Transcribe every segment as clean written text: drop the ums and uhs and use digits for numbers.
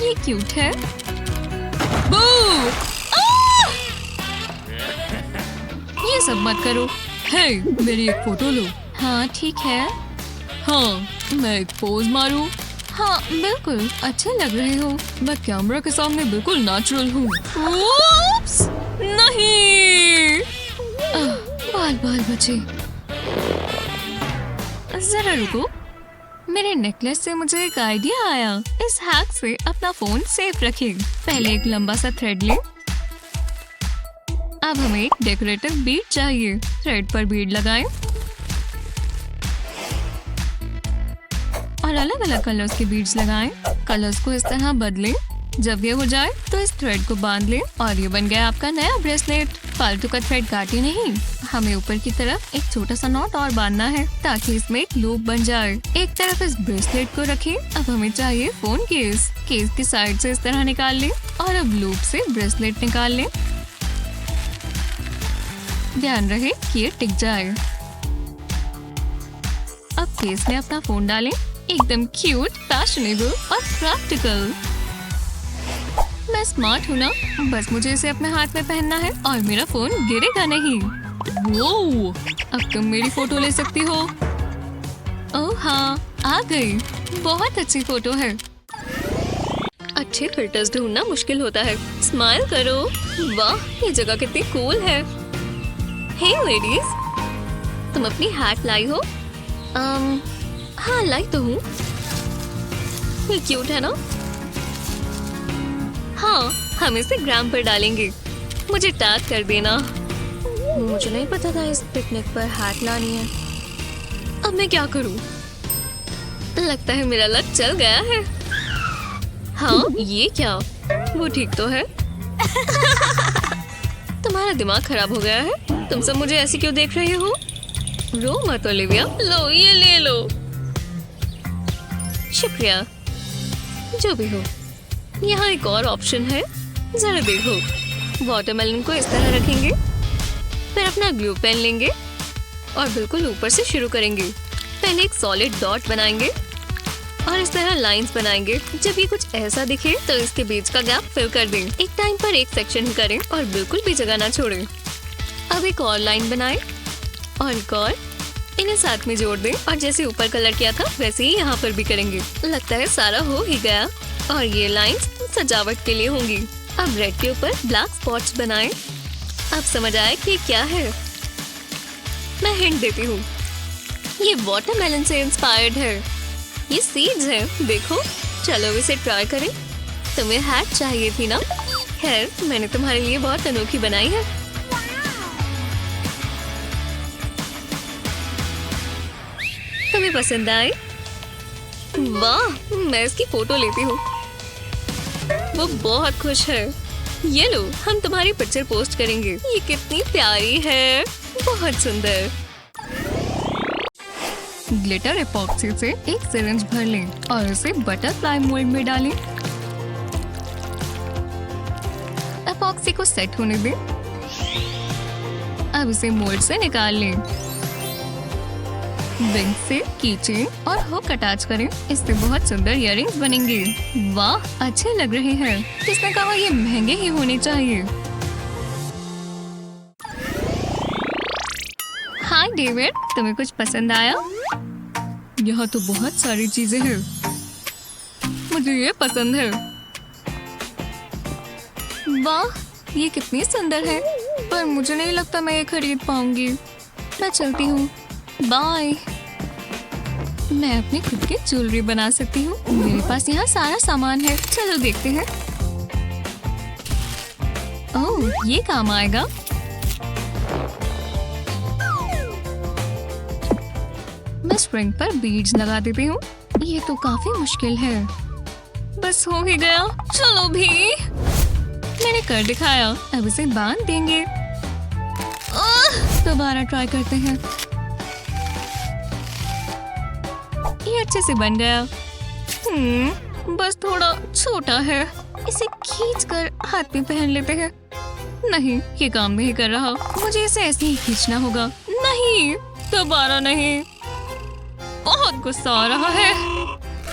ये क्यूट है। बू! आह! ये सब मत करो। हे, मेरी एक फोटो लो। हाँ ठीक है। हाँ, मैं एक पोज मारूं? हाँ बिल्कुल, अच्छे लग रहे हो। मैं कैमरा के सामने बिल्कुल नेचुरल हूँ। Oops! नहीं। बाल बाल बचे। जरा रुको, मेरे नेकलेस से मुझे एक आइडिया आया। इस हैक से अपना फोन सेफ रखें। पहले एक लंबा सा थ्रेड लें। अब हमें एक डेकोरेटिव बीड चाहिए। थ्रेड पर बीड लगाएं और अलग अलग कलर्स के बीड्स लगाएं। कलर्स को इस तरह बदलें। जब ये हो जाए तो इस थ्रेड को बांध लें और ये बन गया आपका नया ब्रेसलेट। फालतू का थ्रेड काटे नहीं। हमें ऊपर की तरफ एक छोटा सा नॉट और बांधना है ताकि इसमें एक लूप बन जाए। एक तरफ इस ब्रेसलेट को रखें। अब हमें चाहिए फोन केस। केस की साइड से इस तरह निकाल लें और अब लूप से ब्रेसलेट निकाल लें। ध्यान रहे कि ये टिक जाए। अब केस में अपना फोन डालें। एकदम क्यूट, फैशनेबल और प्रैक्टिकल। मैं स्मार्ट हूँ ना, बस मुझे इसे अपने हाथ में पहनना है और मेरा फोन गिरेगा नहीं। वो, अब तुम मेरी फोटो ले सकती हो। ओह हाँ, आ गई। बहुत अच्छी फोटो है। अच्छे फिल्टर्स ढूंढना मुश्किल होता है। स्माइल करो। वाह, ये जगह कितनी कूल है। हे लेडीज, तुम अपनी हैट लाई हो? हाँ लाई तो हूँ। ये क्यूट है ना? हाँ, हम इसे ग्राम पर डालेंगे। मुझे टैग कर देना। मुझे नहीं पता था इस पिकनिक पर हैट लानी है। अब मैं क्या करूँ? लगता है मेरा लक चल गया है। हाँ, ये क्या? वो ठीक तो है। तुम्हारा दिमाग खराब हो गया है? तुम सब मुझे ऐसे क्यों देख रहे हो? रो मत ओलिविया। लो, ये ले लो। शुक्रिया। जो भी हो, यहाँ एक और ऑप्शन है। जरा देखो। वाटरमेलन को इस तरह रखेंगे, फिर अपना ग्लू पेन लेंगे और बिल्कुल ऊपर से शुरू करेंगे। पहले एक सॉलिड डॉट बनाएंगे और इस तरह लाइंस बनाएंगे। जब ये कुछ ऐसा दिखे तो इसके बीच का गैप फिल कर दें। एक टाइम पर एक सेक्शन ही करें और बिल्कुल भी जगह ना छोड़ें। अब एक और लाइन बनाएं और एक और। इन्हें साथ में जोड़ दें और जैसे ऊपर कलर किया था वैसे ही यहाँ पर भी करेंगे। लगता है सारा हो ही गया और ये लाइंस सजावट के लिए होंगी। अब रेड के ऊपर ब्लैक स्पॉट्स बनाएं। अब समझ आया कि क्या है? मैं हिंट देती हूँ। ये वाटरमेलन से इंस्पायर्ड है। ये सीड्स हैं, देखो। चलो इसे ट्राई करें। तुम्हें हैट चाहिए थी ना? खैर, मैंने तुम्हारे लिए बहुत अनोखी बनाई है। तुम्हें पसंद आए? वाह, मैं इसकी फोटो लेती हूँ। वो बहुत खुश है। ये लो, हम तुम्हारी पिक्चर पोस्ट करेंगे। ये कितनी प्यारी है, बहुत सुंदर। ग्लिटर एपॉक्सी से एक सिरिंज भर लें और इसे बटरफ्लाई मोल्ड में डालें। एपॉक्सी को सेट होने दें। अब इसे मोल्ड से निकाल लें। विंग से कीचेन और हुक अटैच करें। इससे बहुत सुंदर इयररिंग्स बनेंगे। वाह, अच्छे लग रहे हैं। किसने कहा ये महंगे ही होने चाहिए? हाय डेविड, तुम्हें कुछ पसंद आया? यहाँ तो बहुत सारी चीजें हैं। मुझे ये पसंद है। वाह, ये कितनी सुंदर है, पर मुझे नहीं लगता मैं ये खरीद पाऊंगी। मैं चलती हूँ, बाय। मैं अपनी खुद की ज्वेलरी बना सकती हूँ। मेरे पास यहाँ सारा सामान है। चलो देखते हैं। ओह, ये काम आएगा। मैं स्ट्रिंग पर बीड्स लगा देती हूँ। ये तो काफी मुश्किल है। बस हो ही गया। चलो भी, मैंने कर दिखाया। अब इसे बांध देंगे। दोबारा ट्राई करते हैं। ये अच्छे से बन गया। बस थोड़ा छोटा है। इसे खींचकर हाथ में पहन लेते हैं। नहीं, ये काम नहीं कर रहा। मुझे इसे ऐसे ही खींचना होगा। नहीं, दोबारा नहीं। बहुत गुस्सा आ रहा है।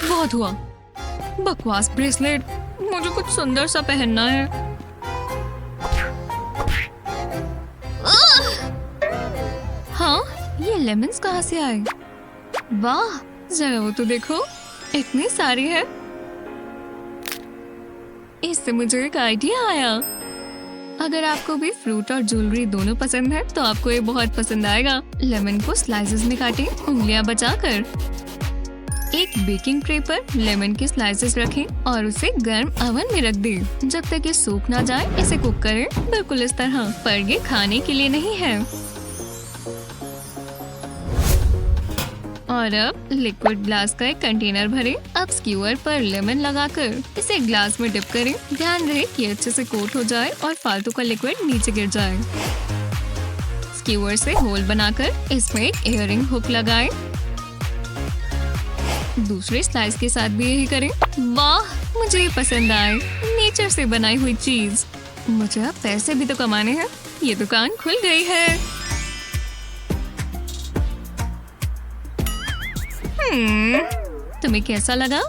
बहुत हुआ। बकवास ब्रेसलेट। मुझे कुछ सुंदर सा पहनना है। हाँ, ये लेमन्स कहाँ से आए? वाह, जरा वो तो देखो, इतनी सारी है। इससे मुझे एक आइडिया आया। अगर आपको भी फ्रूट और ज्वेलरी दोनों पसंद है तो आपको ये बहुत पसंद आएगा। लेमन को स्लाइसेस में काटें, उंगलियां बचाकर। एक बेकिंग ट्रे पर लेमन के स्लाइसेस रखें और उसे गर्म ओवन में रख दें। जब तक ये सूख ना जाए इसे कुक करें, बिल्कुल इस तरह। पर ये खाने के लिए नहीं है। और अब लिक्विड ग्लास का एक कंटेनर भरें। अब स्क्यूअर पर लेमन लगाकर इसे ग्लास में डिप करें। ध्यान रहे कि अच्छे से कोट हो जाए और फालतू का लिक्विड नीचे गिर जाए। स्क्यूअर से होल बनाकर इसमें एक इयररिंग हुक लगाएं। दूसरे स्लाइस के साथ भी यही करें। वाह, मुझे ये पसंद आए, नेचर से बनाई हुई चीज। मुझे अब पैसे भी तो कमाने हैं। ये दुकान खुल गई है। तुम्हें कैसा लगा?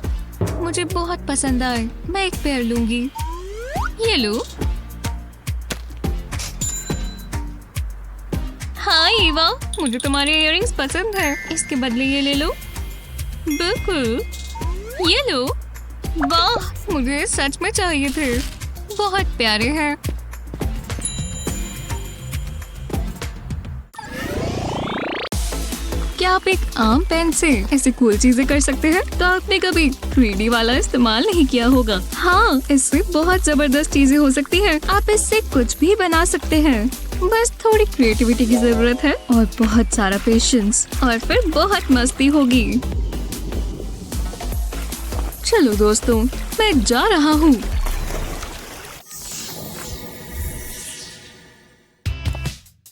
मुझे बहुत पसंद आए। मैं एक पेयर लूंगी। ये लो। हाँ ईवा, मुझे तुम्हारे इयररिंग्स पसंद है। इसके बदले ये ले लो। बिल्कुल, ये लो। वाह, मुझे सच में चाहिए थे। बहुत प्यारे हैं। क्या आप एक आम पेन से ऐसे कूल चीजें कर सकते हैं? तो आपने कभी 3D वाला इस्तेमाल नहीं किया होगा। हाँ, इससे बहुत जबरदस्त चीजें हो सकती हैं। आप इससे कुछ भी बना सकते हैं। बस थोड़ी क्रिएटिविटी की जरूरत है और बहुत सारा पेशेंस, और फिर बहुत मस्ती होगी। चलो दोस्तों, मैं जा रहा हूँ।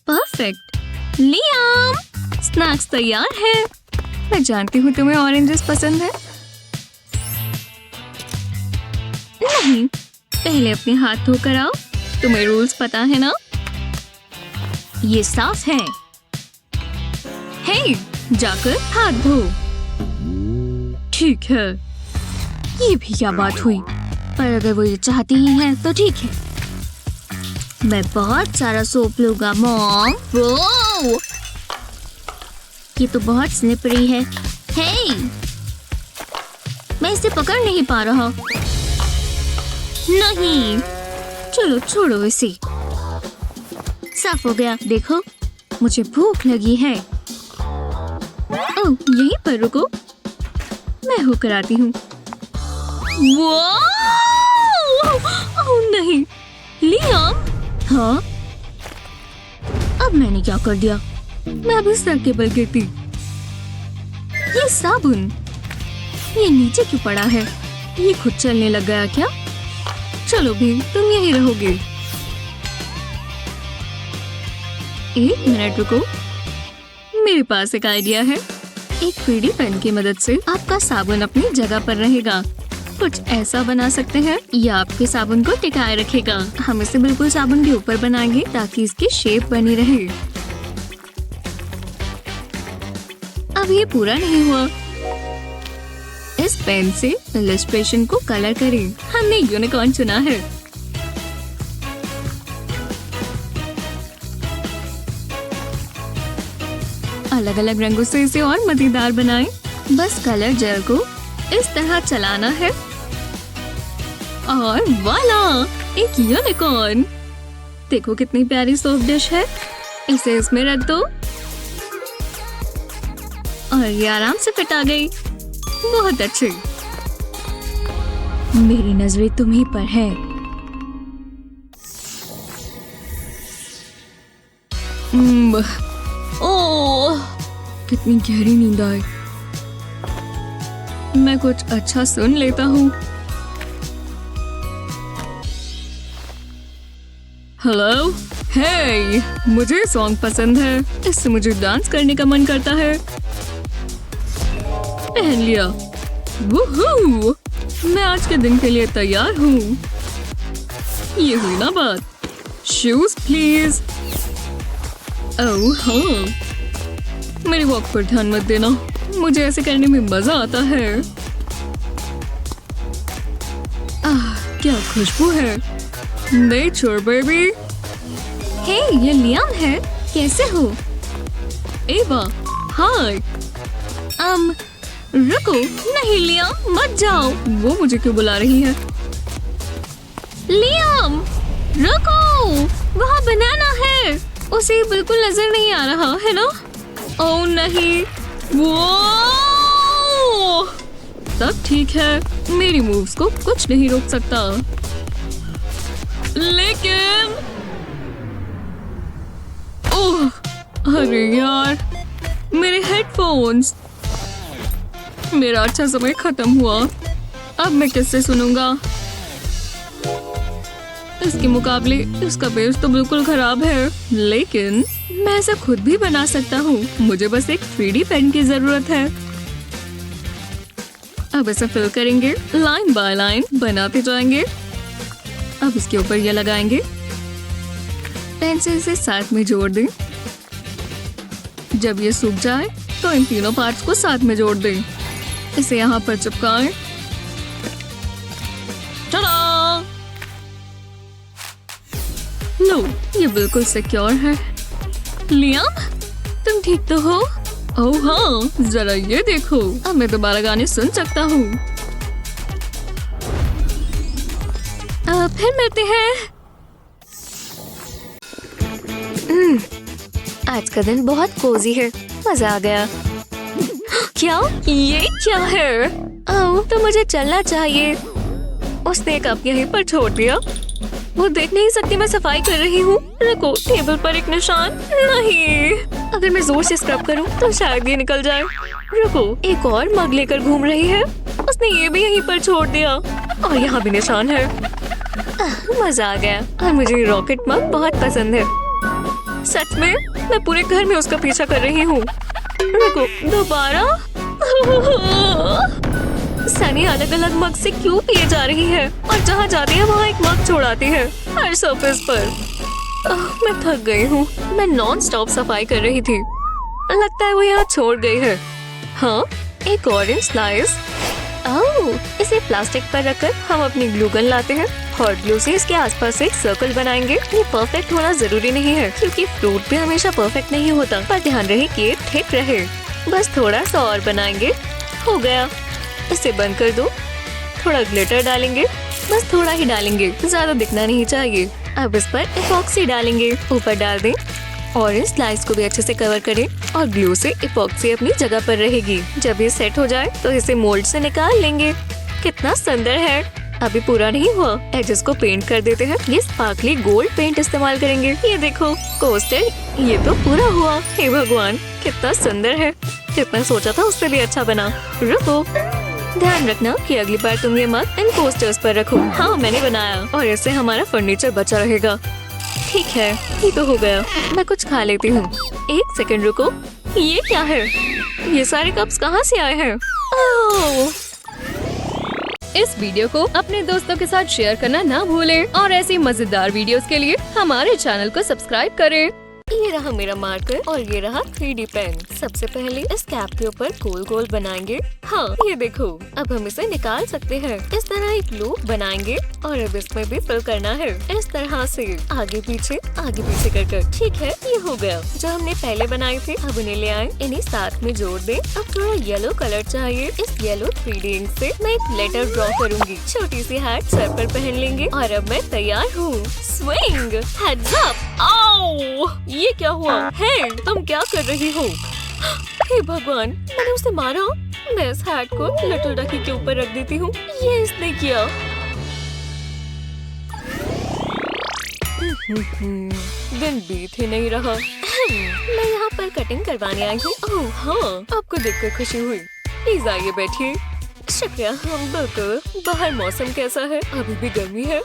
परफेक्ट। लियाम, स्नैक्स तैयार है। मैं जानती हूँ तुम्हें ऑरेंजेस पसंद है। नहीं, पहले अपने हाथ धोकर आओ। तुम्हें रूल्स पता है ना? ये साफ है। हे, जाकर हाथ धो। ठीक है। ये भी क्या बात हुई? पर अगर वो ये चाहती ही है तो ठीक है। मैं बहुत सारा सोप लूंगा मॉम। वो ये तो बहुत स्लिपरी है। हे, मैं इसे पकड़ नहीं पा रहा। नहीं, चलो छोड़ो इसे। साफ हो गया। देखो, मुझे भूख लगी है। ओह, यहीं पर रुको, मैं होकर आती हूँ। ओह नहीं, लियाम। हाँ, अब मैंने क्या कर दिया? मैं अभी सर के बल गिरती। ये साबुन, ये नीचे क्यों पड़ा है? ये खुद चलने लग गया क्या? चलो भी, तुम यहीं रहोगे। एक मिनट रुको, मेरे पास एक आइडिया है। एक 3D पेन की मदद से आपका साबुन अपनी जगह पर रहेगा। कुछ ऐसा बना सकते हैं, यह आपके साबुन को टिकाए रखेगा। हम इसे बिल्कुल साबुन के ऊपर बनाएंगे ताकि इसकी शेप बनी रहे। अब ये पूरा नहीं हुआ। इस पेन से इलस्ट्रेशन को कलर करें। हमने यूनिकॉर्न चुना है। अलग अलग रंगों से इसे और मजेदार बनाएं। बस कलर जेल को इस तरह चलाना है और वाला, एक यूनिकॉर्न। देखो कितनी प्यारी सोप डिश है। इसे इसमें रख दो और ये आराम से फिट आ गई। बहुत अच्छे। मेरी नजरें तुम्हीं पर है। ओह, कितनी गहरी नींद आई। मैं कुछ अच्छा सुन लेता हूँ। हेलो, हे, मुझे सॉन्ग पसंद है। इससे मुझे डांस करने का मन करता है। पहन लिया। वूहू, मैं आज के दिन के लिए तैयार हूँ। ये हुई ना बात। Shoes please. ओह हाँ, मेरी वॉक पर ध्यान मत देना। मुझे ऐसे करने में मजा आता है। क्या खुशबू है। Nature baby. हे, ये लियाम है। कैसे हो? एवा, हाय। रुको, नहीं लियाम, मत जाओ। वो मुझे क्यों बुला रही है? लियाम, रुको, वहाँ बनाना है। उसे बिल्कुल नजर नहीं आ रहा है ना? ओह नहीं, वो सब ठीक है। मेरी मूव्स को कुछ नहीं रोक सकता। लेकिन ओह, अरे यार, मेरे हेडफोन्स। मेरा अच्छा समय खत्म हुआ। अब मैं किससे सुनूंगा? इसके मुकाबले इसका बेस तो बिल्कुल खराब है। लेकिन मैं इसे खुद भी बना सकता हूँ। मुझे बस एक 3D पेन की जरूरत है। अब इसे फिल करेंगे, लाइन बाय लाइन बनाते जाएंगे। अब इसके ऊपर ये लगाएंगे। पेन से इसे साथ में जोड़ दें। जब ये सूख जाए तो इन तीनों पार्ट्स को साथ में जोड़ दें। इसे यहाँ पर चिपकाएं। टाडा! लो, ये बिल्कुल सिक्योर है। लियाम, तुम ठीक तो हो? ओह हाँ, जरा ये देखो, अब मैं दोबारा गाने सुन सकता हूँ। फिर मिलते हैं। आज का दिन बहुत कोजी है। मजा आ गया। क्या? ये क्या है? ओह, तो मुझे चलना चाहिए। उसने कप यहीं पर छोड़ दिया। वो देख नहीं सकती मैं सफाई कर रही हूँ। रुको, टेबल पर एक निशान। नहीं, अगर मैं जोर से स्क्रब करूँ तो शायद ये निकल जाए। रुको, एक और मग लेकर घूम रही है। उसने ये भी यहीं पर छोड़ दिया और यहाँ भी निशान है। मजा आ गया। और मुझे ये रॉकेट मग बहुत पसंद है। सच में, मैं पूरे घर में उसका पीछा कर रही हूँ। रुको, दोबारा। सनी अलग अलग मग से क्यों पिए जा रही है और जहाँ जाती है वहाँ एक मग छोड़ाती है हर सरफेस पर। मैं थक गई हूँ। मैं नॉन स्टॉप सफाई कर रही थी। लगता है वो यहाँ छोड़ गई है। हाँ, एक ऑरेंज स्लाइस। ओह, इसे प्लास्टिक पर रखकर हम अपनी ग्लू गन लाते हैं। हॉट ग्लू से इसके आसपास एक सर्कल बनाएंगे। ये परफेक्ट होना जरूरी नहीं है क्योंकि फ्रूट भी हमेशा परफेक्ट नहीं होता, पर ध्यान रहे कि ये ठीक रहे। बस थोड़ा सा और बनाएंगे। हो गया। इसे बंद कर दो। थोड़ा ग्लिटर डालेंगे, बस थोड़ा ही डालेंगे, ज्यादा दिखना नहीं चाहिए। अब इस पर इपॉक्सी डालेंगे। ऊपर डाल दें। ऑरेंज स्लाइस को भी अच्छे से कवर करें और ग्लू से इपॉक्सी अपनी जगह पर रहेगी। जब ये सेट हो जाए तो इसे मोल्ड से निकाल लेंगे। कितना सुंदर है। अभी पूरा नहीं हुआ। एजेस को पेंट कर देते हैं। ये स्पार्कली गोल्ड पेंट इस्तेमाल करेंगे। ये देखो, कोस्टर, ये तो पूरा हुआ। हे भगवान, कितना सुंदर है। जितना सोचा था उससे भी अच्छा बना। रुको, ध्यान रखना कि अगली बार तुम ये मग इन कोस्टर्स पर रखो। हाँ, मैंने बनाया और इससे हमारा फर्नीचर बचा रहेगा। ठीक है, ये तो हो गया। मैं कुछ खा लेती हूँ। एक सेकंड रुको, ये क्या है? ये सारे कप्स कहाँ से आए हैं? ओह! इस वीडियो को अपने दोस्तों के साथ शेयर करना ना भूलें और ऐसी मजेदार वीडियोस के लिए हमारे चैनल को सब्सक्राइब करें। ये रहा मेरा मार्कर और ये रहा 3D पेन। सबसे पहले इस कैप के ऊपर गोल गोल बनाएंगे। हाँ, ये देखो। अब हम इसे निकाल सकते हैं। इस तरह एक लूप बनाएंगे और अब इसमें भी फिल करना है। इस तरह से आगे पीछे कर। ठीक है, ये हो गया। जो हमने पहले बनाए थे, अब उन्हें ले आए, इन्हें साथ में जोड़ दें। अब थोड़ा येलो कलर चाहिए। इस येलो 3D इंक से मैं एक लेटर ड्रॉ करूंगी। छोटी सी हैट सर पर पहन लेंगे और अब मैं तैयार हूँ। Swing, heads up. आओ! ये क्या हुआ? हे, तुम क्या कर रही हो? हे भगवान, मैंने उसे मारा। मैं इस हैट को लिटिल डकी के ऊपर रख देती हूँ। ये इसने किया। दिन बीत ही नहीं रहा। मैं यहाँ पर कटिंग करवाने आई हूँ। ओह हाँ, आपको देखकर खुशी हुई। प्लीज आइए, बैठिए। शुक्रिया। हम बिल्कुल। बाहर मौसम कैसा है? अभी भी गर्मी है।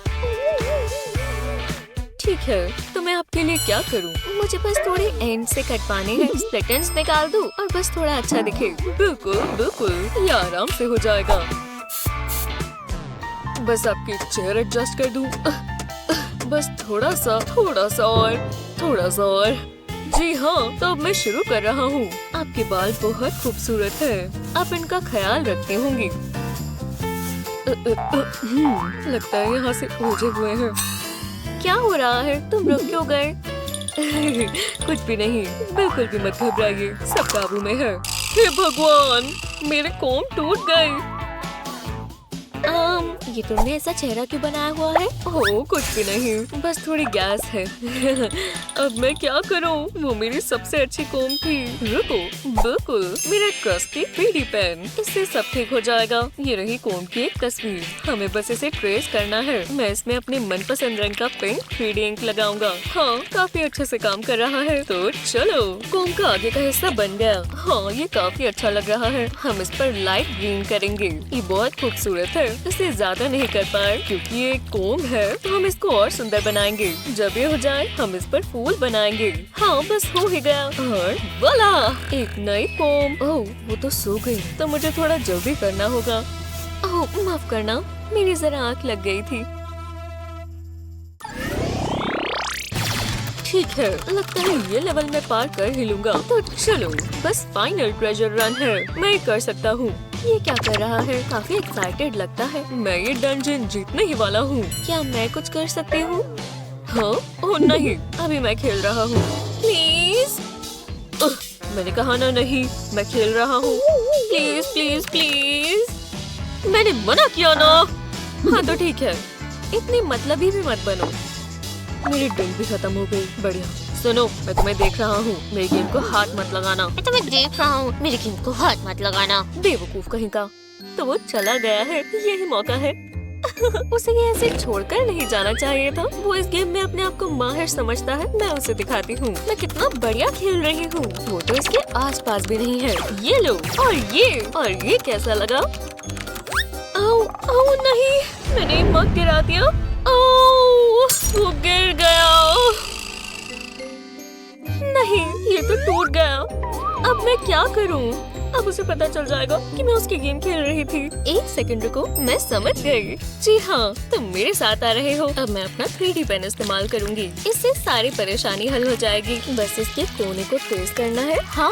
ठीक है, तो मैं आपके लिए क्या करूं? मुझे बस थोड़े एंड से कटवाने हैं। स्प्लिट एंड्स निकाल दूं और बस थोड़ा अच्छा दिखे। बिल्कुल बिल्कुल, ये आराम से हो जाएगा। बस आपकी चेयर एडजस्ट कर दूं। बस थोड़ा सा और। जी हाँ, तो अब मैं शुरू कर रहा हूँ। आपके बाल बहुत खूबसूरत है। आप इनका ख्याल रखती होंगी। लगता है यहाँ से उलझे हुए हैं। क्या हो रहा है? तुम रुक क्यों गए? कुछ भी नहीं, बिल्कुल भी मत घबराइए, सब काबू में है। हे भगवान, मेरे कोम टूट गए। ये तुमने ऐसा चेहरा क्यों बनाया हुआ है? ओह कुछ भी नहीं, बस थोड़ी गैस है। अब मैं क्या करूं? वो मेरी सबसे अच्छी कोम थी। रुको, बिल्कुल मेरा ट्रस्टी 3D पेन, इससे सब ठीक हो जाएगा। ये रही कोम की एक तस्वीर, हमें बस इसे ट्रेस करना है। मैं इसमें अपने मनपसंद रंग का पिंक 3D इंक लगाऊंगा। हाँ, काफी अच्छे से काम कर रहा है। तो चलो, कोम का आगे का हिस्सा बन गया। हाँ, ये काफी अच्छा लग रहा है। हम इस पर लाइट ग्रीन करेंगे। ये बहुत खूबसूरत है। इसे ज्यादा नहीं कर पाए क्योंकि ये कोम है, तो हम इसको और सुंदर बनाएंगे। जब ये हो जाए हम इस पर फूल बनाएंगे। हाँ, बस हो ही गया। और वाला, एक नई कोम। ओह, वो तो सो गई, तो मुझे थोड़ा जल्दी करना होगा। ओह माफ करना, मेरी जरा आँख लग गई थी। ठीक है, लगता है ये लेवल मैं पार कर ही लूंगा। तो चलो, बस फाइनल ट्रेजर रन है, मैं कर सकता हूँ। ये क्या कर रहा है? काफी एक्साइटेड लगता है। मैं ये डंजन जीतने ही वाला हूँ। क्या मैं कुछ कर सकती हूँ? हाँ? ओह नहीं, अभी मैं खेल रहा हूँ। प्लीज। मैंने कहा ना नहीं, मैं खेल रहा हूँ। Please please please. मैंने मना किया ना। हाँ तो ठीक है, इतनी मतलबी भी मत बनो। मेरी ड्रिंक भी खत्म हो गई। बढ़िया। सुनो, मैं तुम्हें देख रहा हूँ, मेरी गेम को हाथ मत लगाना। मैं तुम्हें देख रहा हूँ, मेरी गेम को हाथ मत लगाना। बेवकूफ कहीं का। तो वो चला गया है, यही मौका है। उसे ये ऐसे छोड़कर नहीं जाना चाहिए था। वो इस गेम में अपने आप को माहिर समझता है। मैं उसे दिखाती हूँ मैं कितना बढ़िया खेल रही हूँ। वो तो इसके आसपास भी नहीं है। ये लो, और ये कैसा लगा? आओ, आओ नहीं, मैंने मग गिरा दिया। आओ, वो गिर गया। नहीं, ये तो टूट गया। अब मैं क्या करूं? अब उसे पता चल जाएगा कि मैं उसकी गेम खेल रही थी। एक सेकंड रुको, मैं समझ गई। जी हाँ, तुम मेरे साथ आ रहे हो। अब मैं अपना 3D पेन इस्तेमाल करूंगी। इससे सारी परेशानी हल हो जाएगी। बस इसके कोने को ट्रेस करना है। हाँ,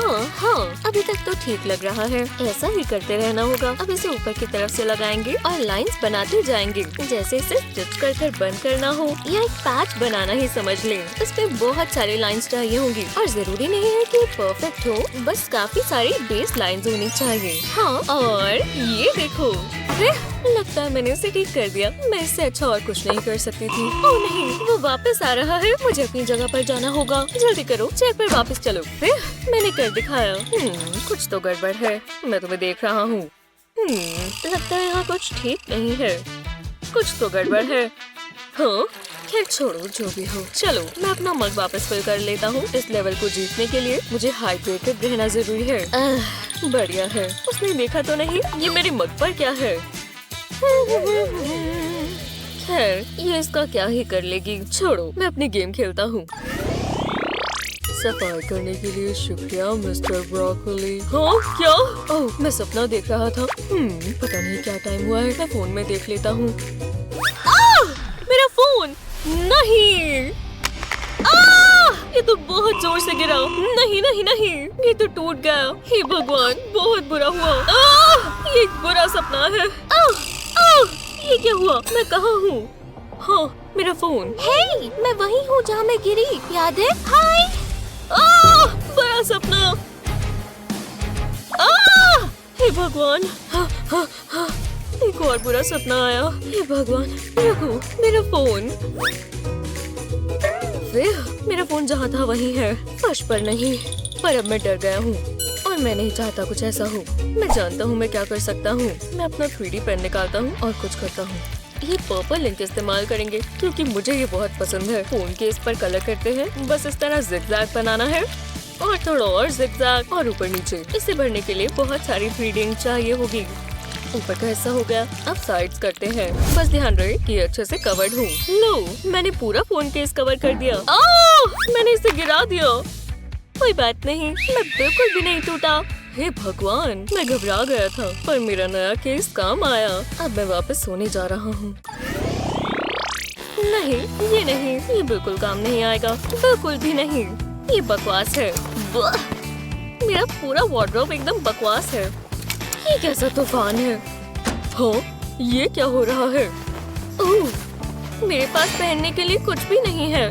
अभी तक तो ठीक लग रहा है। ऐसा ही करते रहना होगा। अब इसे ऊपर की तरफ से लगाएंगे और लाइंस बनाते जाएंगे। जैसे इसे स्टिच कर बंद करना हो या एक पैच बनाना ही समझ ले। इसमें बहुत सारी लाइंस चाहिए होंगी और जरूरी नहीं है कि परफेक्ट हो, बस काफी सारी बेस लाइंस होनी चाहिए। हाँ, और ये देखो, लगता है मैंने इसे ठीक कर दिया। मैं इससे अच्छा और कुछ नहीं कर सकती थी। ओह नहीं, वो वापस आ रहा है। मुझे अपनी जगह पर जाना होगा। जल्दी करो, चेयर पर वापस चलो। मैंने कर दिखाया। कुछ तो गड़बड़ है। मैं तुम्हें देख रहा हूँ। लगता है यहाँ कुछ ठीक नहीं है। कुछ तो गड़बड़ है। हाँ, खैर छोड़ो, जो भी हो। चलो, मैं अपना मग वापस फिल कर लेता हूँ। इस लेवल को जीतने के लिए मुझे हाइड्रेटेड रहना जरूरी है। बढ़िया है। उसने देखा तो नहीं ये मेरे मग पर क्या है? खैर, ये इसका क्या ही कर लेगी। छोड़ो, मैं अपनी गेम खेलता हूँ। सफाई करने के लिए शुक्रिया मिस्टर ब्रोकोली। हाँ क्या? ओह, मैं सपना देख रहा था। पता नहीं क्या टाइम हुआ है। मैं फोन में देख लेता हूँ। मेरा फोन! नहीं! ये तो बहुत जोर से गिरा। नहीं नहीं नहीं, ये तो टूट गया। हे भगवान, बहुत बुरा हुआ। ये एक बुरा सपना है। ये क्या हुआ? मैं कहाँ हूँ? हाँ, मेरा फोन। हे, मैं वही हूँ जहाँ मैं गिरी, याद है? हाय! बड़ा सपना। हे भगवान, एक और बुरा सपना आया। हे भगवान, रुको, मेरा फोन। मेरा फोन जहाँ था वही है, फर्श पर नहीं। पर अब मैं डर गया हूँ और मैं नहीं चाहता कुछ ऐसा हो। मैं जानता हूँ मैं क्या कर सकता हूँ। मैं अपना 3D पेन निकालता हूँ और कुछ करता हूँ। ये पर्पल इंक इस्तेमाल करेंगे क्योंकि मुझे ये बहुत पसंद है। फोन के इस पर कलर करते हैं। बस इस तरह जिगजैग बनाना है और थोड़ा और जिगजैग और ऊपर नीचे। इसे भरने के लिए बहुत सारी 3D इंक चाहिए होगी। ऊपर का हिस्सा हो गया। अब साइड्स करते हैं। बस ध्यान रहे कि अच्छे से कवर्ड हूँ। लो, मैंने पूरा फोन केस कवर कर दिया। मैंने इसे गिरा दिया। कोई बात नहीं, मैं बिल्कुल भी नहीं टूटा। हे भगवान, मैं घबरा गया था, पर मेरा नया केस काम आया। अब मैं वापस सोने जा रहा हूँ। नहीं, ये नहीं, ये बिल्कुल काम नहीं आएगा। बिल्कुल भी नहीं, ये बकवास है। मेरा पूरा वार्डरोब एकदम बकवास है। ये कैसा तूफान है? हाँ, ये क्या हो रहा है? ओह, मेरे पास पहनने के लिए कुछ भी नहीं है।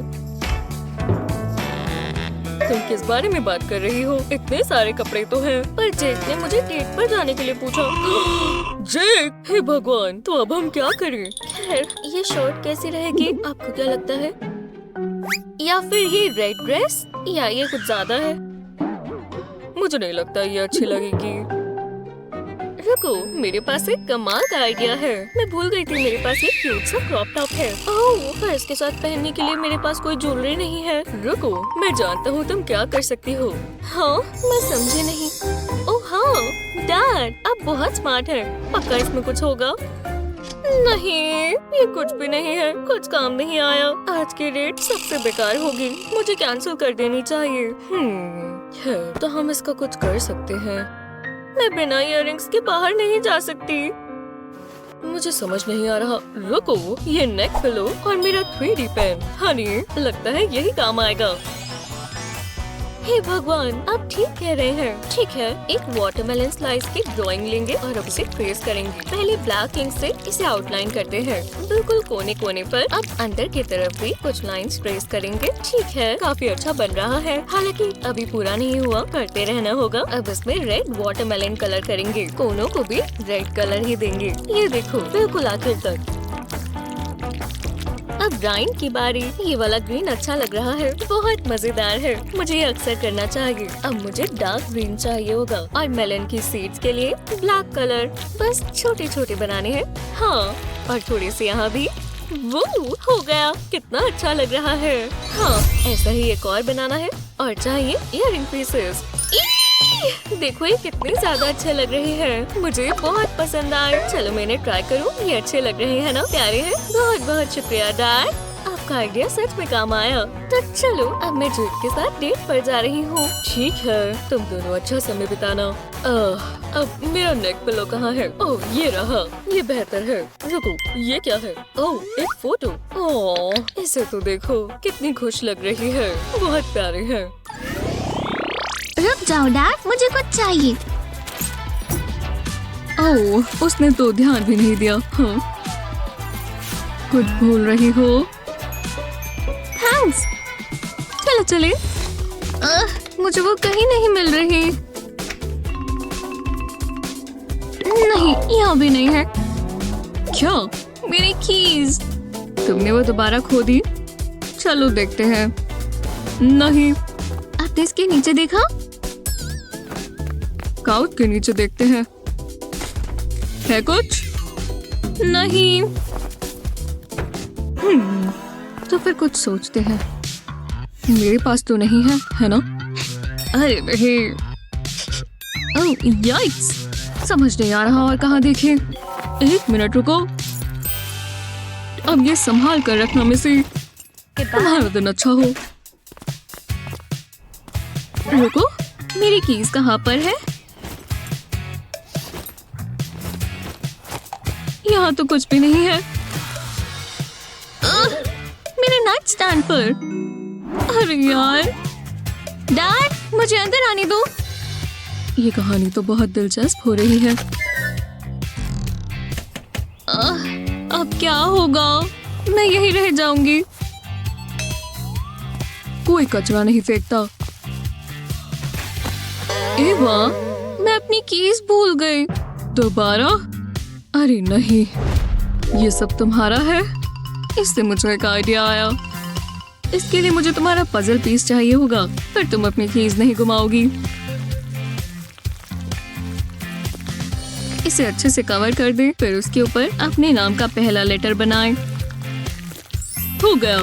तुम किस बारे में बात कर रही हो? इतने सारे कपड़े तो हैं। पर जेक ने मुझे डेट पर जाने के लिए पूछा। जेक, हे भगवान, तो अब हम क्या करें? खैर, ये शर्ट कैसी रहेगी? आपको क्या लगता है? या फिर ये रेड ड्रेस, या ये कुछ ज्यादा है? मुझे नहीं लगता ये अच्छी लगेगी। रुको, मेरे पास एक कमाल का आइडिया है। मैं भूल गई थी मेरे पास एक क्यूट सा क्रॉप टॉप है। ओह, पर इसके साथ पहनने के लिए मेरे पास कोई ज्वेलरी नहीं है। रुको, मैं जानता हूँ तुम क्या कर सकती हो। हाँ, मैं समझी नहीं। ओह हाँ, डैड, आप बहुत स्मार्ट हैं। पक्का इसमें कुछ होगा। नहीं, ये कुछ भी नहीं है। कुछ काम नहीं आया। आज की डेट सबसे बेकार होगी। मुझे कैंसिल कर देनी चाहिए। तो हम इसका कुछ कर सकते हैं। मैं बिना इयररिंग्स के बाहर नहीं जा सकती। मुझे समझ नहीं आ रहा। रुको, ये नेक पिलो और मेरा 3D पेन। हनी, लगता है यही काम आएगा। हे भगवान, आप ठीक कह रहे हैं। ठीक है, एक वाटरमेलन स्लाइस की ड्राइंग लेंगे और अब इसे ट्रेस करेंगे। पहले ब्लैक इंक से इसे आउटलाइन करते हैं। बिल्कुल कोने कोने पर। अब अंदर की तरफ भी कुछ लाइंस ट्रेस करेंगे। ठीक है, काफी अच्छा बन रहा है। हालांकि अभी पूरा नहीं हुआ, करते रहना होगा। अब इसमें रेड वाटरमेलन कलर करेंगे। कोनों को भी रेड कलर ही देंगे। ये देखो, बिल्कुल आखिर तक। अब ब्राइन की बारी। ये वाला ग्रीन अच्छा लग रहा है, बहुत मजेदार है। मुझे ये अक्सर करना चाहिए। अब मुझे डार्क ग्रीन चाहिए होगा और मेलन की सीड्स के लिए ब्लैक कलर। बस छोटे छोटे बनाने हैं। हाँ, और थोड़े से यहाँ भी। वो हो गया, कितना अच्छा लग रहा है। हाँ, ऐसा ही एक और बनाना है और चाहिए इयररिंग पीसेस। देखो, ये कितने ज्यादा अच्छे लग रहे हैं। मुझे बहुत पसंद आए। चलो मैं इन्हें ट्राई करूँ। ये अच्छे लग रहे हैं ना? प्यारे हैं। बहुत बहुत शुक्रिया डैड, आपका आइडिया सच में काम आया। तो चलो, अब मैं जेक के साथ डेट पर जा रही हूँ। ठीक है, तुम दोनों अच्छा समय बिताना। अब मेरा नेक पिलो कहाँ है? ओह, ये रहा। ये बेहतर है। रुको, ये क्या है? ओह, एक फोटो। ओह, इसे तो देखो, कितनी खुश लग रही है। बहुत प्यारे है। रुक जाओ डैड, मुझे कुछ चाहिए। ओह, उसने तो ध्यान भी नहीं दिया। हाँ, कुछ भूल रही हो? थैंक्स। चलो चले। मुझे वो कहीं नहीं मिल रही। नहीं, यहाँ भी नहीं है। क्या? मेरी कीज। तुमने वो दोबारा खो दी? चलो देखते हैं। नहीं। आपने इसके नीचे देखा? काउच के नीचे देखते हैं। है कुछ? नहीं। तो फिर कुछ सोचते हैं। मेरे पास तो नहीं है, है ना? अरे नहीं। ओह, याइक्स, समझ नहीं आ रहा और कहाँ देखें। एक मिनट रुको। अब ये संभाल कर रखना मिसी। तुम्हारा दिन अच्छा हो। रुको, मेरी कीज कहाँ पर है? यहाँ तो कुछ भी नहीं है। मेरे नाइट स्टैंड पर। अरे यार, डैड, मुझे अंदर आने दो। ये कहानी तो बहुत दिलचस्प हो रही है। अब क्या होगा? मैं यहीं रह जाऊंगी। कोई कचरा नहीं फेंकता। एवा, मैं अपनी कीज भूल गई। दोबारा? अरे नहीं, ये सब तुम्हारा है। इससे मुझे एक आइडिया आया। इसके लिए मुझे तुम्हारा पजल पीस चाहिए होगा, पर तुम अपनी कीज नहीं घुमाओगी। इसे अच्छे से कवर कर दे, फिर उसके ऊपर अपने नाम का पहला लेटर बनाए। हो गया।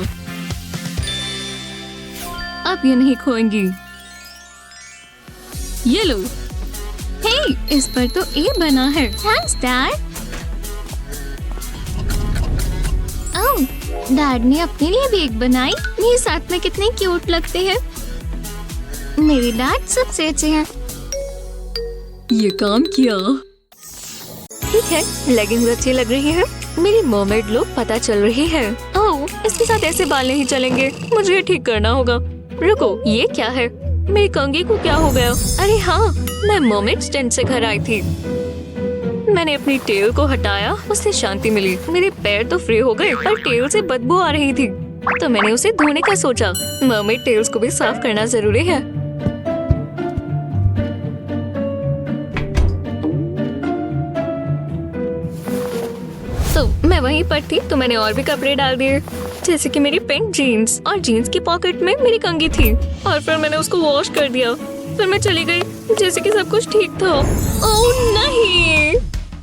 अब ये नहीं खोएंगी। ये लो। हे, इस पर तो ए बना है। Thanks dad. ओह, डैड ने अपने लिए भी एक बनाई। ये साथ में कितने क्यूट लगते हैं। मेरे डैड सबसे अच्छे हैं। ये काम किया। ठीक है, लेगिंग्स अच्छी लग रही है। मेरी मर्मेड लुक पता चल रही है। ओह, इसके साथ ऐसे बाल नहीं चलेंगे। मुझे ये ठीक करना होगा। रुको, ये क्या है? मेरी कंघी को क्या हो गया? अरे हाँ, मैं मर्मेड स्टैंड से घर आई थी। मैंने अपनी टेल को हटाया, उससे शांति मिली। मेरे पैर तो फ्री हो गए पर टेल से बदबू आ रही थी, तो मैंने उसे धोने का सोचा। मर्मेड टेल्स को भी साफ करना जरूरी है। तो मैं वहीं पर थी तो मैंने और भी कपड़े डाल दिए, जैसे कि मेरी पिंक जीन्स, और जीन्स की पॉकेट में मेरी कंघी थी, और फिर मैंने उसको वॉश कर दिया। फिर मैं चली गई जैसे कि सब कुछ ठीक था। ओह नहीं,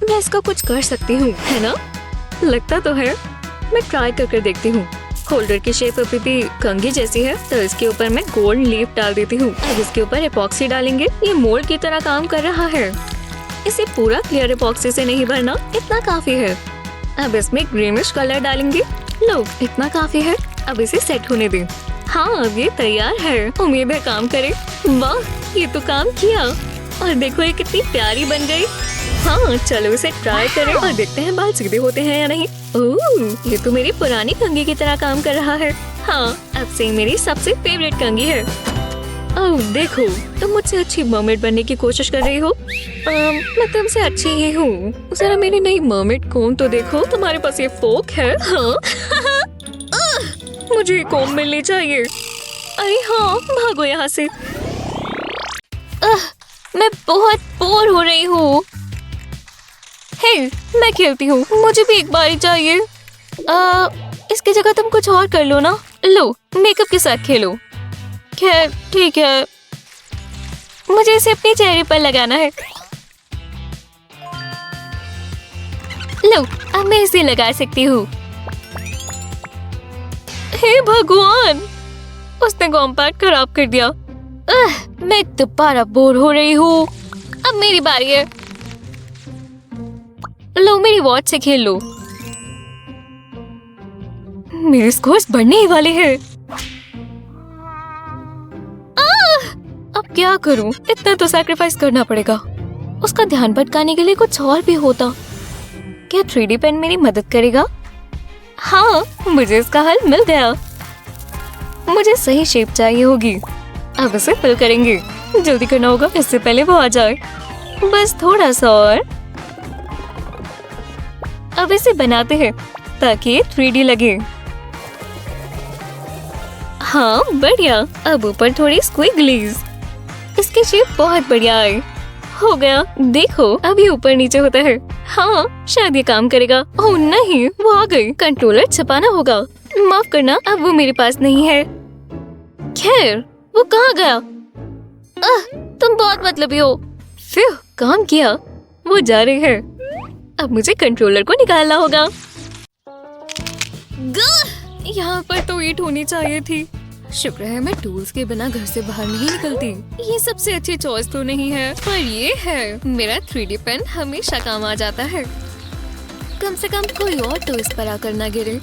मैं इसका कुछ कर सकती हूँ, है ना? लगता तो है। मैं ट्राई कर देखती हूँ। होल्डर की शेप अभी भी कंघी जैसी है, तो इसके ऊपर मैं गोल्ड लीफ डाल देती हूँ। अब इसके ऊपर एपॉक्सी डालेंगे। ये मोल्ड की तरह काम कर रहा है। इसे पूरा क्लियर एपॉक्सी से नहीं भरना, इतना काफी है। अब इसमें ग्रीनिश कलर डालेंगे। लो, इतना काफी है। अब इसे सेट होने दें। हाँ, अब ये तैयार है। उम्मीद है काम करे। वाह, ये तो काम किया। और देखो ये कितनी प्यारी बन गई। हाँ, चलो इसे ट्राई करें और देखते हैं बाल सीधे होते हैं या नहीं। ओह, ये तो मेरी पुरानी कंघी की तरह काम कर रहा है। हाँ, अब से मेरी सबसे फेवरेट कंघी है। ओह देखो, तुम मुझसे अच्छी मर्मेड बनने की कोशिश कर रही हो। मैं तुमसे अच्छी ही हूँ। जरा मेरी नई मर्मेड कोम तो देखो। तुम्हारे पास ये फोक है? हाँ। मुझे कोम मिलनी चाहिए। अरे हाँ, भागो यहाँ से। मैं बहुत बोर हो रही हूँ। हे, मैं खेलती हूँ। मुझे भी एक बारी चाहिए। इसकी जगह तुम कुछ और कर लो ना। लो, मेकअप के साथ खेलो। खैर ठीक है, मुझे इसे अपने चेहरे पर लगाना है। लो, अब मैं इसे लगा सकती हूँ। हे भगवान, उसने कॉम्पैक्ट खराब कर दिया। मैं दोबारा बोर हो रही हूँ। अब मेरी बारी है। लो, मेरी वॉच से खेल लो। मेरे स्कोर्स बढ़ने ही वाले हैं। अब क्या करूं? इतना तो सैक्रिफाइस करना पड़ेगा। उसका ध्यान भटकाने के लिए कुछ और भी होता। क्या 3D पेन मेरी मदद करेगा? हाँ, मुझे इसका हल मिल गया। मुझे सही शेप चाहिए होगी। अब इसे फिल करेंगे। जल्दी करना होगा इससे पहले वो आ जाए। बस थोड़ा सा और। अब इसे बनाते हैं ताकि ये 3D लगे। हाँ, बढ़िया। अब ऊपर थोड़ी स्क्विगलीज। इसकी शेप बहुत बढ़िया है। हो गया। देखो, अभी ऊपर नीचे होता है। हाँ, शायद ये काम करेगा। ओह नहीं, वो आ गई। कंट्रोलर छपाना होगा। माफ करना, अब वो मेरे पास नहीं है। खैर, वो कहाँ गया? तुम बहुत मतलबी हो। फिर काम किया। वो जा रही है। अब मुझे कंट्रोलर को निकालना होगा। यहाँ पर तो ईंट होनी चाहिए थी। शुक्र है मैं टूल्स के बिना घर से बाहर नहीं निकलती। ये सबसे अच्छी चॉइस तो नहीं है, पर ये है। मेरा 3D पेन हमेशा काम आ जाता है। कम से कम कोई और तो इस पर आकर ना गिरे।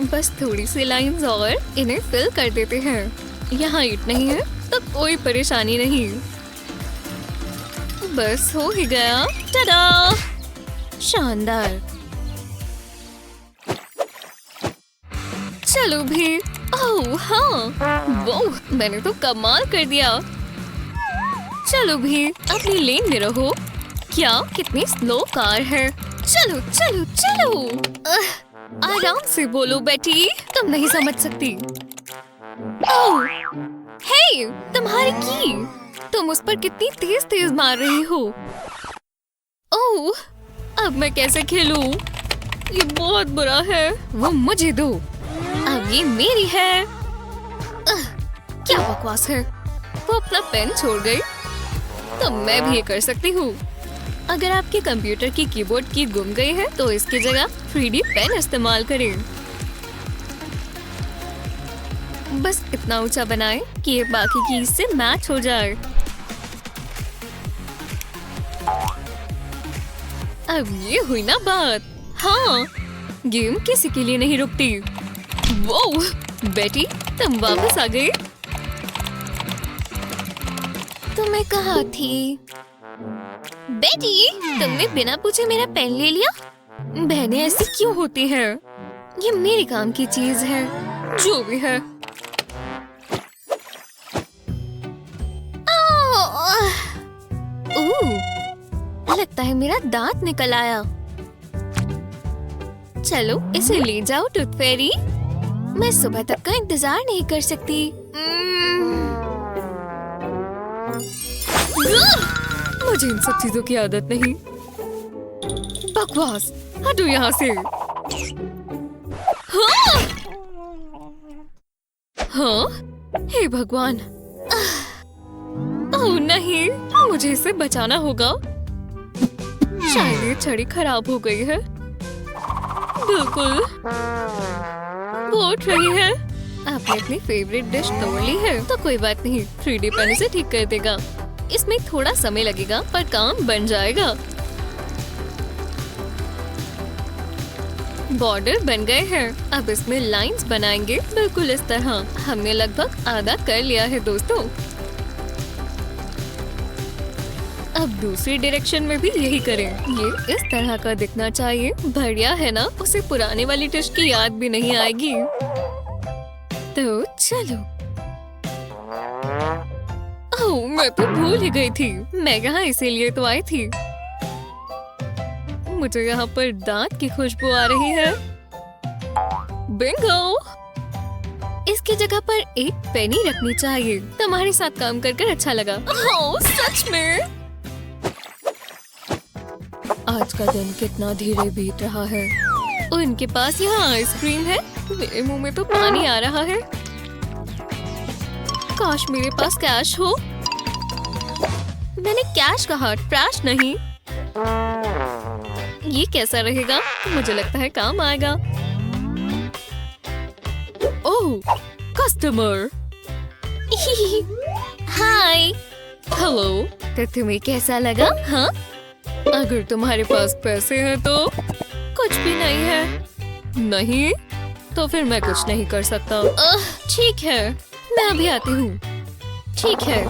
बस थोड़ी सी लाइंस और इन्हें फिल कर देते हैं। यहाँ ईंट नहीं है तो कोई परेशानी नहीं। बस हो ही गया। टाडा! शानदार। चलो भी। ओह हाँ, वो मैंने तो कमाल कर दिया। चलो भी, अपनी लेन में रहो। क्या कितनी स्लो कार है। चलो चलो चलो। आराम से बोलो बेटी, तुम नहीं समझ सकती। ओह, हे, तुम्हारी की। तुम उस पर कितनी तेज तेज मार रही हो। ओह, अब मैं कैसे खेलूं? ये बहुत बुरा है। वो मुझे दो। अब ये मेरी है। क्या बकवास है। वो अपना पेन छोड़ गई, तो मैं भी ये कर सकती हूँ। अगर आपके कंप्यूटर की कीबोर्ड की गुम गई है तो इसकी जगह 3D पेन इस्तेमाल करें। बस इतना ऊंचा बनाएं कि ये बाकी कीज से मैच हो जाए। अब ये हुई ना बात। हाँ, गेम किसी के लिए नहीं रुकती। वो बेटी, तुम वापस आ गई। तुम्हें कहा थी बेटी, तुमने बिना पूछे मेरा पेन ले लिया। बहनें ऐसी क्यों होती हैं? ये मेरे काम की चीज है। जो भी है। लगता है मेरा दांत निकल आया। चलो इसे ले जाओ टूथ फेरी। मैं सुबह तक का इंतजार नहीं कर सकती। मुझे इन सब चीजों की आदत नहीं। बकवास, हटो यहाँ से। हाँ, हाँ? हे भगवान। ओह नहीं, मुझे इसे बचाना होगा। शायद ये छड़ी खराब हो गई है। बिल्कुल, वो उठ रही है। आपने अपनी फेवरेट डिश तोड़ ली है तो कोई बात नहीं, 3D पेन इसे ठीक कर देगा। इसमें थोड़ा समय लगेगा पर काम बन जाएगा। बॉर्डर बन गए हैं। अब इसमें लाइंस बनाएंगे बिल्कुल इस तरह। हमने लगभग आधा कर लिया है दोस्तों। अब दूसरी डायरेक्शन में भी यही करें। ये इस तरह का दिखना चाहिए। बढ़िया है ना? उसे पुराने वाली डिश की याद भी नहीं आएगी। तो चलो। ओह, मैं तो भूल ही गई थी। मैं यहाँ इसीलिए तो आई थी। मुझे यहाँ पर दांत की खुशबू आ रही है। बिंगो! इसकी जगह पर एक पेनी रखनी चाहिए। तुम्हारे साथ काम कर अच्छा लगा। ओह, सच में? आज का दिन कितना धीरे बीत रहा है। और इनके पास यहाँ आइसक्रीम है। मेरे मुंह में तो पानी आ रहा है। काश मेरे पास कैश हो। मैंने कैश कहा, ट्रैश नहीं। ये कैसा रहेगा? मुझे लगता है काम आएगा। ओह, कस्टमर। हाय। हेलो। तो तुम्हें कैसा लगा? हाँ? अगर तुम्हारे पास पैसे हैं तो। कुछ भी नहीं है। नहीं? तो फिर मैं कुछ नहीं कर सकता। ठीक है, मैं अभी आती हूँ। ठीक है,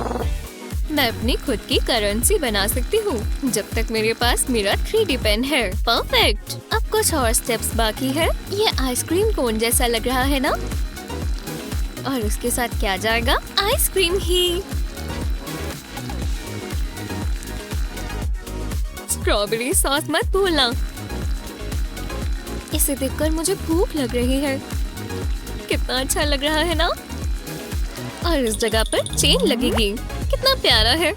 मैं अपनी खुद की करेंसी बना सकती हूँ जब तक मेरे पास मेरा 3D पेन है। परफेक्ट। अब कुछ और स्टेप्स बाकी है। ये आइसक्रीम कोन जैसा लग रहा है ना? और उसके साथ क्या जाएगा? आइसक्रीम ही। स्ट्रॉबेरी सॉस मत भूलना। इसे देखकर मुझे भूख लग रही है। कितना अच्छा लग रहा है ना? और इस जगह पर चेन लगेगी। कितना प्यारा है।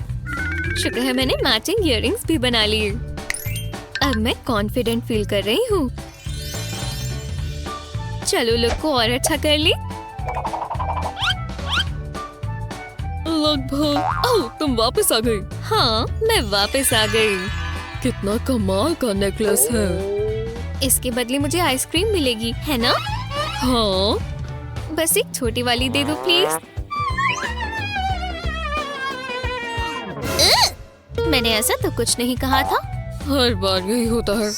शुक्र है मैंने मैचिंग इयररिंग्स भी बना लिए। अब मैं कॉन्फिडेंट फील कर रही हूँ। चलो लुक को और अच्छा कर ली। लगभग। ओह, तुम वापस आ गई। हाँ, मैं वापस आ गई। कितना कमाल का नेकलेस है। इसके बदले मुझे आइसक्रीम मिलेगी, है ना? हाँ। बस एक छोटी वाली दे दो प्लीज। मैंने ऐसा तो कुछ नहीं कहा था। हर बार यही होता है।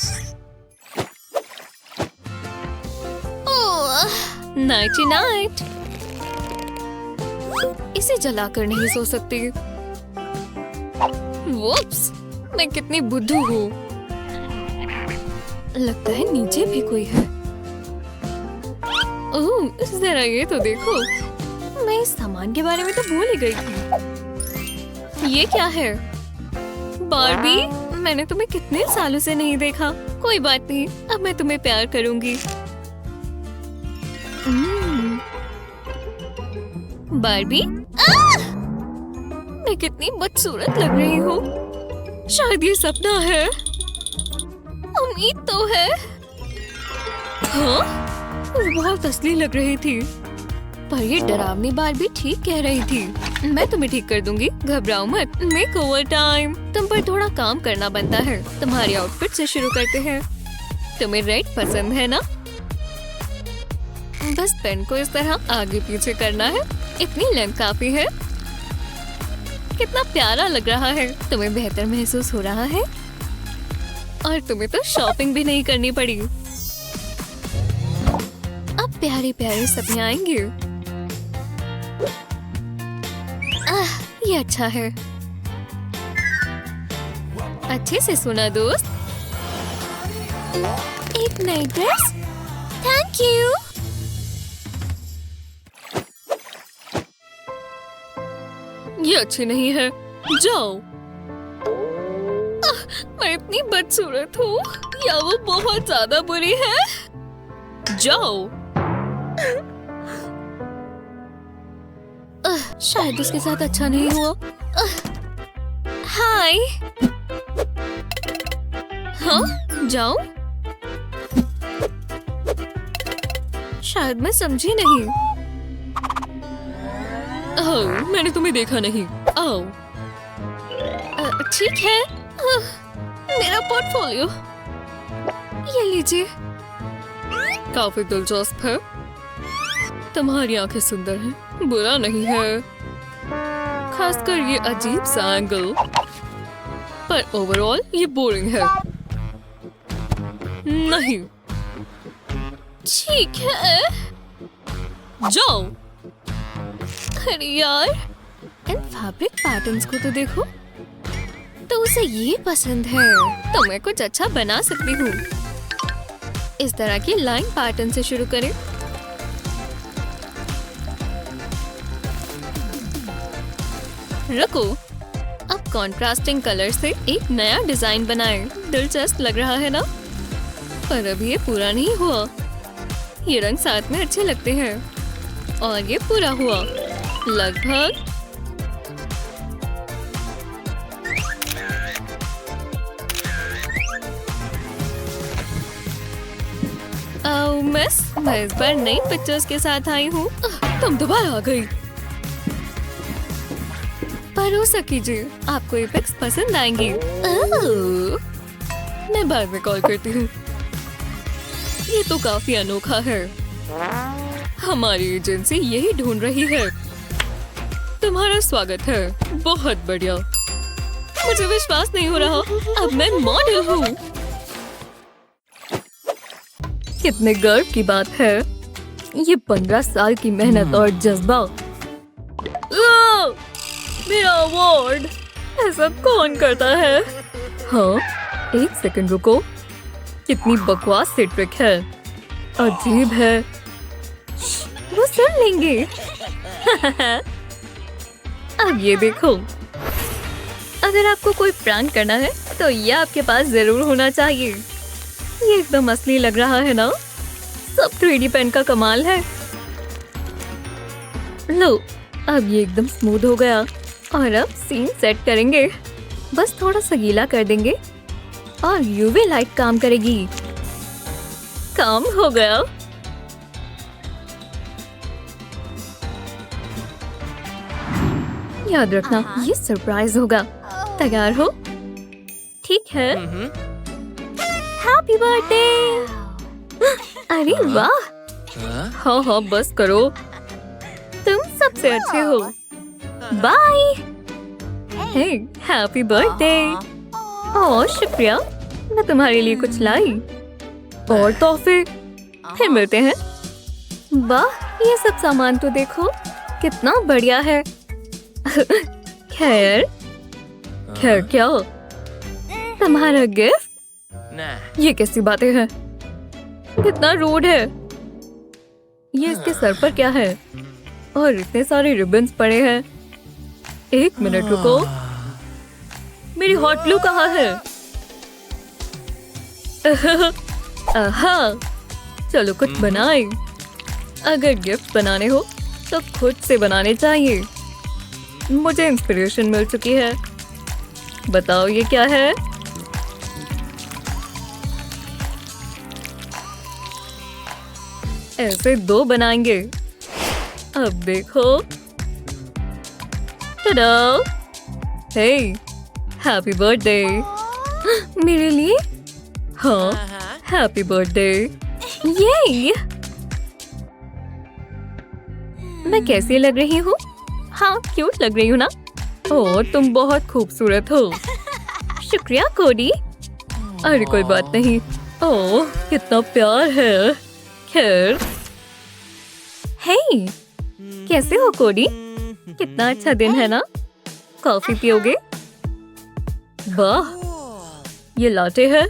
Ninety nine. इसे जलाकर नहीं सो सकती। वुप्स, मैं कितनी बुद्धू हूँ। लगता है नीचे भी कोई है। ओह, जरा ये तो देखो। मैं इस सामान के बारे में तो भूल ही गई थी। ये क्या है? बार्बी, मैंने तुम्हें कितने सालों से नहीं देखा। कोई बात नहीं, अब मैं तुम्हें प्यार करूंगी। बार्बी, मैं कितनी बदसूरत लग रही हूँ। शायद ये सपना है। उम्मीद तो है। हाँ? वो बहुत असली लग रही थी। पर ये डरावनी बार्बी ठीक कह रही थी। मैं तुम्हें ठीक कर दूंगी, घबराओ मत। Makeover time. तुम पर थोड़ा काम करना बनता है। तुम्हारी आउटफिट से शुरू करते हैं। तुम्हें रेड पसंद है ना? बस पेन को इस तरह आगे पीछे करना है। इतनी लेंथ काफी है। कितना प्यारा लग रहा है। तुम्हें बेहतर महसूस हो रहा है? और तुम्हें तो शॉपिंग भी नहीं करनी पड़ी। अब प्यारे प्यारे सपने आएंगे। ये अच्छा है। अच्छे से सुना दोस्त। एक नई ड्रेस। Thank you. ये अच्छी नहीं है। जाओ। मैं इतनी बदसूरत हूँ या वो बहुत ज्यादा बुरी है? जाओ। शायद उसके साथ अच्छा नहीं हुआ। हाय। हाँ, जाओ। शायद मैं समझी नहीं। ओह, मैंने तुम्हें देखा नहीं। ओह, ठीक है। मेरा पोर्टफोलियो ये लीजिए। काफी दिलचस्प है। तुम्हारी आंखें सुंदर हैं, बुरा नहीं है, खासकर ये अजीब सा एंगल। पर ओवरऑल ये बोरिंग है। नहीं। ठीक है, जाओ। अरे यार, इन फैब्रिक पैटर्न्स को तो देखो। तो उसे ये पसंद है, तो मैं कुछ अच्छा बना सकती हूँ। इस तरह की लाइन पैटर्न से शुरू करें। रुको, अब कॉन्ट्रास्टिंग कलर से एक नया डिजाइन बनाएं। दिलचस्प लग रहा है ना? पर अभी ये पूरा नहीं हुआ। ये रंग साथ में अच्छे लगते हैं और ये पूरा हुआ लगभग। ओह मिस, मैं इस बार नई पिक्चर्स के साथ आई हूँ। तुम दोबारा आ गई। भरोसा कीजिए, आपको ये पिक्स पसंद आएंगी। ओह, मैं बाद में कॉल करती हूँ। ये तो काफी अनोखा है। हमारी एजेंसी यही ढूंढ रही है। तुम्हारा स्वागत है। बहुत बढ़िया। मुझे विश्वास नहीं हो रहा, अब मैं मॉडल हूँ। कितने गर्व की बात है। ये 15 साल की मेहनत और जज्बा। मेरा अवार्ड। ऐसा कौन करता है? हाँ, एक सेकंड रुको। कितनी बकवास सी ट्रिक है। अजीब है। वो सुन लेंगे। अब ये देखो, अगर आपको कोई प्रैंक करना है तो ये आपके पास जरूर होना चाहिए। ये एकदम असली लग रहा है ना? सब 3D पेन का कमाल है। लो, अब ये एकदम स्मूथ हो गया और अब सीन सेट करेंगे। बस थोड़ा सा गीला कर देंगे और यूवी लाइट काम करेगी। काम हो गया। याद रखना, ये सरप्राइज होगा। तैयार हो? ठीक है। Happy birthday. अरे वाह। हाँ हाँ, बस करो। तुम सबसे अच्छे हो। बाय। हे, हैप्पी बर्थडे। ओह शुक्रिया, मैं तुम्हारे लिए कुछ लाई। और तोहफे। फिर मिलते हैं। वाह, ये सब सामान तो देखो, कितना बढ़िया है। खैर क्या? तुम्हारा गिफ्ट? ये कैसी बातें हैं? कितना रूड है। ये इसके सर पर क्या है? और इतने सारे रिबन्स पड़े हैं। एक मिनट रुको, मेरी हॉट ग्लू कहाँ है? आहा, चलो कुछ बनाए। अगर गिफ्ट बनाने हो तो खुद से बनाने चाहिए। मुझे इंस्पिरेशन मिल चुकी है। बताओ ये क्या है? ऐसे 2 बनाएंगे। अब देखो। टडा! हे, हैप्पी बर्थडे। मेरे लिए? हाँ, हैप्पी बर्थडे। ये मैं कैसी लग रही हूँ? हाँ, क्यूट लग रही हूँ ना? ओह, तुम बहुत खूबसूरत हो। शुक्रिया कोडी। अरे कोई बात नहीं। ओह, कितना प्यार है। खैर, हे, कैसे हो कोडी? कितना अच्छा दिन है ना? कॉफी पियोगे? वाह, ये लाटे है।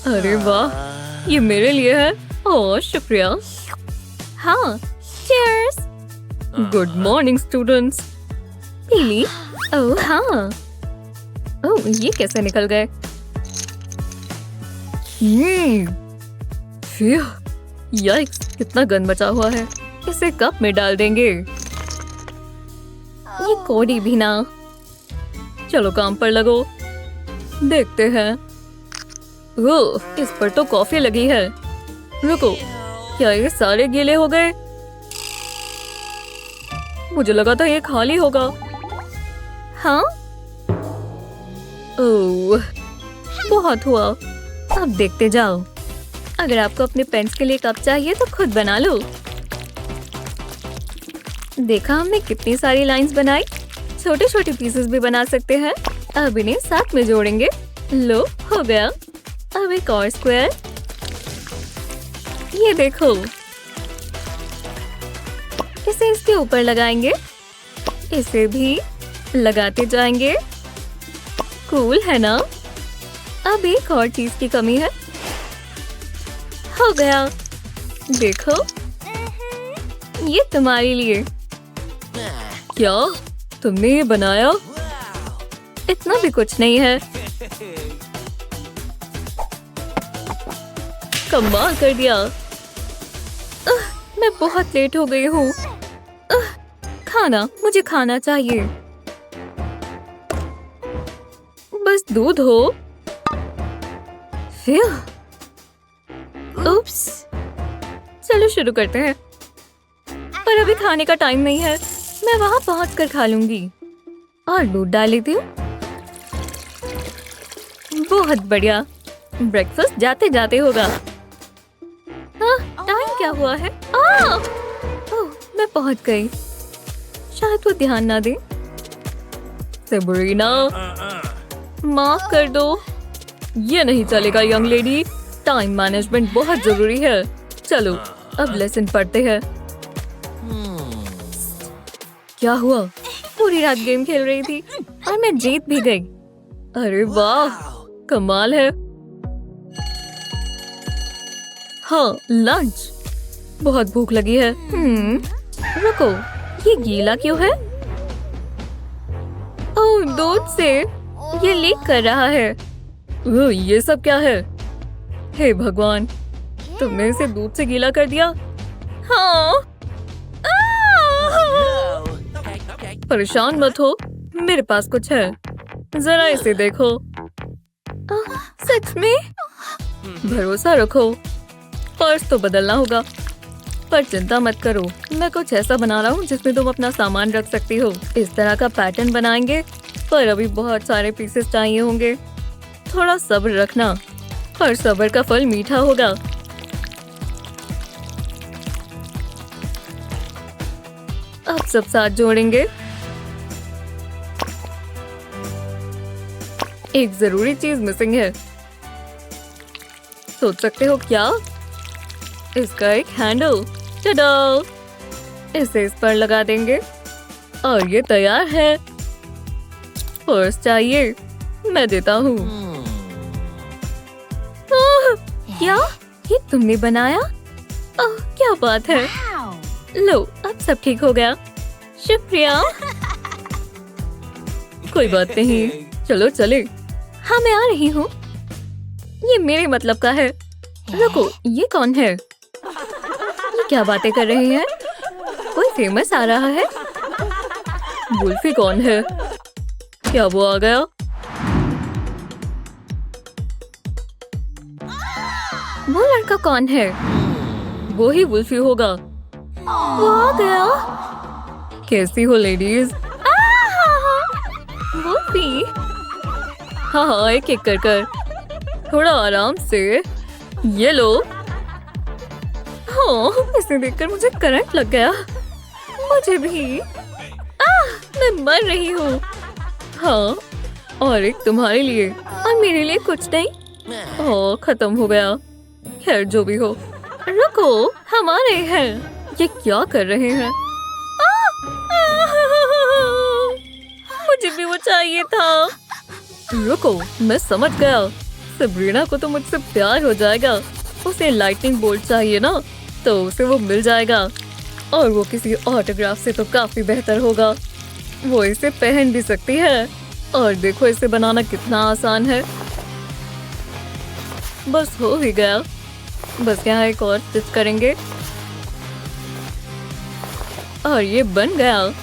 अरे वाह, ये मेरे लिए है। ओह शुक्रिया। हाँ, चीयर्स। Good morning students. पीली? ओह हाँ। ओह, ये कैसे निकल गए? फिर याइक्स, कितना गंद बचा हुआ है। इसे कप में डाल देंगे। ये कोडी भी ना। चलो काम पर लगो, देखते हैं। ओह, इस पर तो कॉफी लगी है। रुको, क्या ये सारे गीले हो गए? मुझे लगा था ये खाली होगा। हाँ? ओह, बहुत हुआ। अब देखते जाओ। अगर आपको अपने पेन्स के लिए कप चाहिए तो खुद बना लो। देखा हमने कितनी सारी लाइंस बनाई। छोटे छोटे पीसेस भी बना सकते हैं। अब इन्हें साथ में जोड़ेंगे। लो, हो गया। अब एक और स्क्वायर। ये देखो, इसे इसके ऊपर लगाएंगे। इसे भी लगाते जाएंगे। कूल है ना? अब एक और चीज की कमी है। हो गया। देखो, ये तुम्हारे लिए। क्या तुमने ये बनाया? इतना भी कुछ नहीं है। कमाल कर दिया। मैं बहुत लेट हो गई हूँ। खाना, मुझे खाना चाहिए। बस दूध हो। उप्स। चलो शुरू करते हैं। पर अभी खाने का टाइम नहीं है। मैं वहां पहुंचकर खा लूंगी। और दूध डाल लेती हूँ। बहुत बढ़िया। ब्रेकफास्ट जाते जाते होगा। हाँ, टाइम क्या हुआ है? ओह, मैं पहुंच गई। शायद वो ध्यान ना दे। सेबरीना, माफ कर दो। ये नहीं चलेगा यंग लेडी। टाइम मैनेजमेंट बहुत जरूरी है। चलो अब लेसन पढ़ते हैं। क्या हुआ? पूरी रात गेम खेल रही थी और मैं जीत भी गई। अरे वाह, कमाल है। हाँ, लंच। बहुत भूख लगी है। रुको, ये गीला क्यों है? ओह, दूध से ये लीक कर रहा है। ये सब क्या है? हे भगवान, तुमने इसे दूध से गीला कर दिया। हाँ। परेशान मत हो, मेरे पास कुछ है। जरा इसे देखो। सच में? भरोसा रखो। पर्स तो बदलना होगा, पर चिंता मत करो। मैं कुछ ऐसा बना रहा हूँ जिसमें तुम अपना सामान रख सकती हो। इस तरह का पैटर्न बनाएंगे, पर अभी बहुत सारे पीसेस चाहिए होंगे। थोड़ा सब्र रखना, और सब्र का फल मीठा होगा। अब सब साथ जोड़ेंगे। एक जरूरी चीज मिसिंग है। सोच सकते हो क्या? इसका एक हैंडल। टडा! इसे इस पर लगा देंगे और ये तैयार है। पर्स चाहिए? मैं देता हूँ। क्या ये तुमने बनाया? ओह, क्या बात है। लो, अब सब ठीक हो गया। शुक्रिया। कोई बात नहीं, चलो चले। हाँ, मैं आ रही हूँ। ये मेरे मतलब का है। रुको, ये कौन है? ये क्या बातें कर रहे हैं? कोई फेमस आ रहा है। वुल्फी कौन है? क्या वो आ गया? वो लड़का कौन है? वो ही वुल्फी होगा। वो आ गया। कैसी हो लेडीज? वुल्फी। हाँ, एक एक कर कर। थोड़ा आराम से। ये लो। हाँ, इसे देखकर मुझे करंट लग गया। मुझे भी। मैं मर रही हूँ। हाँ, और एक तुम्हारे लिए और मेरे लिए कुछ नहीं। ओह, खत्म हो गया। खैर, जो भी हो। रुको, हम आ रहे हैं। ये क्या कर रहे हैं? मुझे भी वो चाहिए था। रुको, मैं समझ गया। सबरीना को तो मुझसे प्यार हो जाएगा। उसे लाइटनिंग बोल्ट चाहिए ना, तो उसे वो मिल जाएगा। और वो किसी ऑटोग्राफ से तो काफी बेहतर होगा। वो इसे पहन भी सकती है। और देखो, इसे बनाना कितना आसान है। बस हो ही गया। बस यहाँ एक और स्टिच करेंगे और ये बन गया।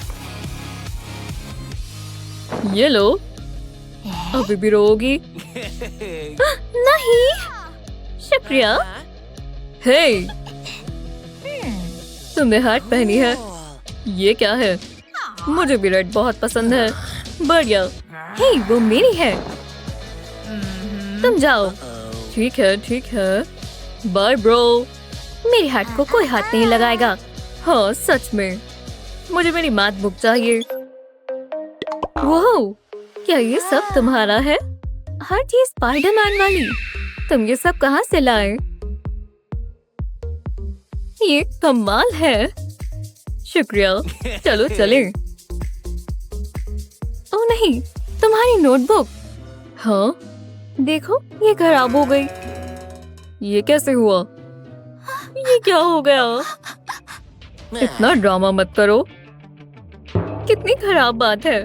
ये लो, अभी भी रोगी? नहीं, शुक्रिया। हे, तुमने हार्ट पहनी है, ये क्या है? मुझे भी रेड बहुत पसंद है। बढ़िया। हे, वो मेरी है। तुम जाओ। ठीक है, ठीक है। Bye bro. मेरे हार्ट को कोई हाथ नहीं लगाएगा। हाँ, सच में। मुझे मेरी मैथ बुक चाहिए। वाह, क्या ये सब तुम्हारा है? हार्ट, ये स्पाइडरमैन वाली। तुम ये सब कहाँ से लाए? ये कमाल है। शुक्रिया। चलो चलें। ओह नहीं, तुम्हारी नोटबुक। हाँ, देखो ये खराब हो गई। ये कैसे हुआ? ये क्या हो गया? इतना ड्रामा मत करो। कितनी खराब बात है।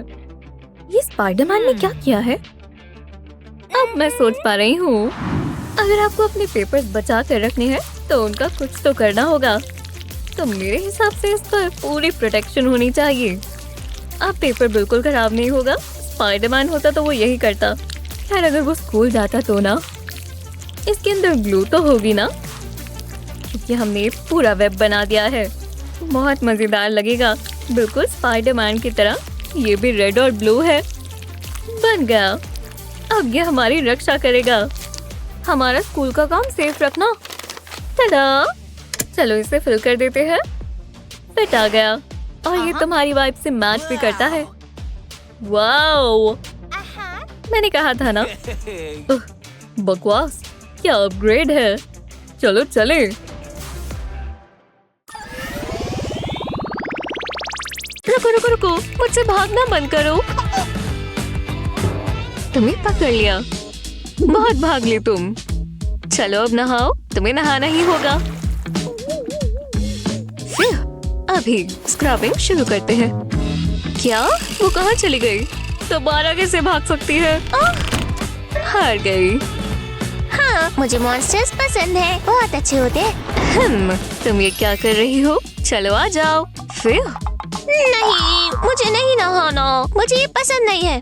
ये स्पाइडरमैन ने क्या किया है? अब मैं सोच पा रही हूँ। अगर आपको अपने पेपर्स बचा कर रखने हैं तो उनका कुछ तो करना होगा। तो मेरे हिसाब से इस पर पूरी प्रोटेक्शन होनी चाहिए। अब पेपर बिल्कुल खराब नहीं होगा। स्पाइडरमैन होता तो वो यही करता। खैर, अगर वो स्कूल जाता तो ना। इसके अंदर ग्लू तो होगी ना, क्योंकि हमने पूरा वेब बना दिया है। बहुत मजेदार लगेगा, बिल्कुल स्पाइडरमैन की तरह। ये भी रेड और ब्लू है। बन गया। अब ये हमारी रक्षा करेगा। हमारा स्कूल का काम सेफ रखना। tada! चलो इसे फिल कर देते हैं। फिट आ गया और ये तुम्हारी वाइब से मैच भी करता है। वाओ, मैंने कहा था ना। बकवास, क्या अपग्रेड है। चलो चले। रुको रुको रुको, मुझसे भागना बंद करो। तुम्हें पकड़ लिया। बहुत भाग ली तुम। चलो अब नहाओ, तुम्हें नहाना ही होगा। फिर अभी स्क्रबिंग शुरू करते हैं। क्या? वो कहाँ चली गई? दोबारा कैसे भाग सकती है? हार गई। हाँ, मुझे मॉन्स्टर्स पसंद है, बहुत अच्छे होते हैं। तुम ये क्या कर रही हो? चलो आ जाओ। फिर नहीं, मुझे नहीं नहाना, मुझे ये पसंद नहीं है।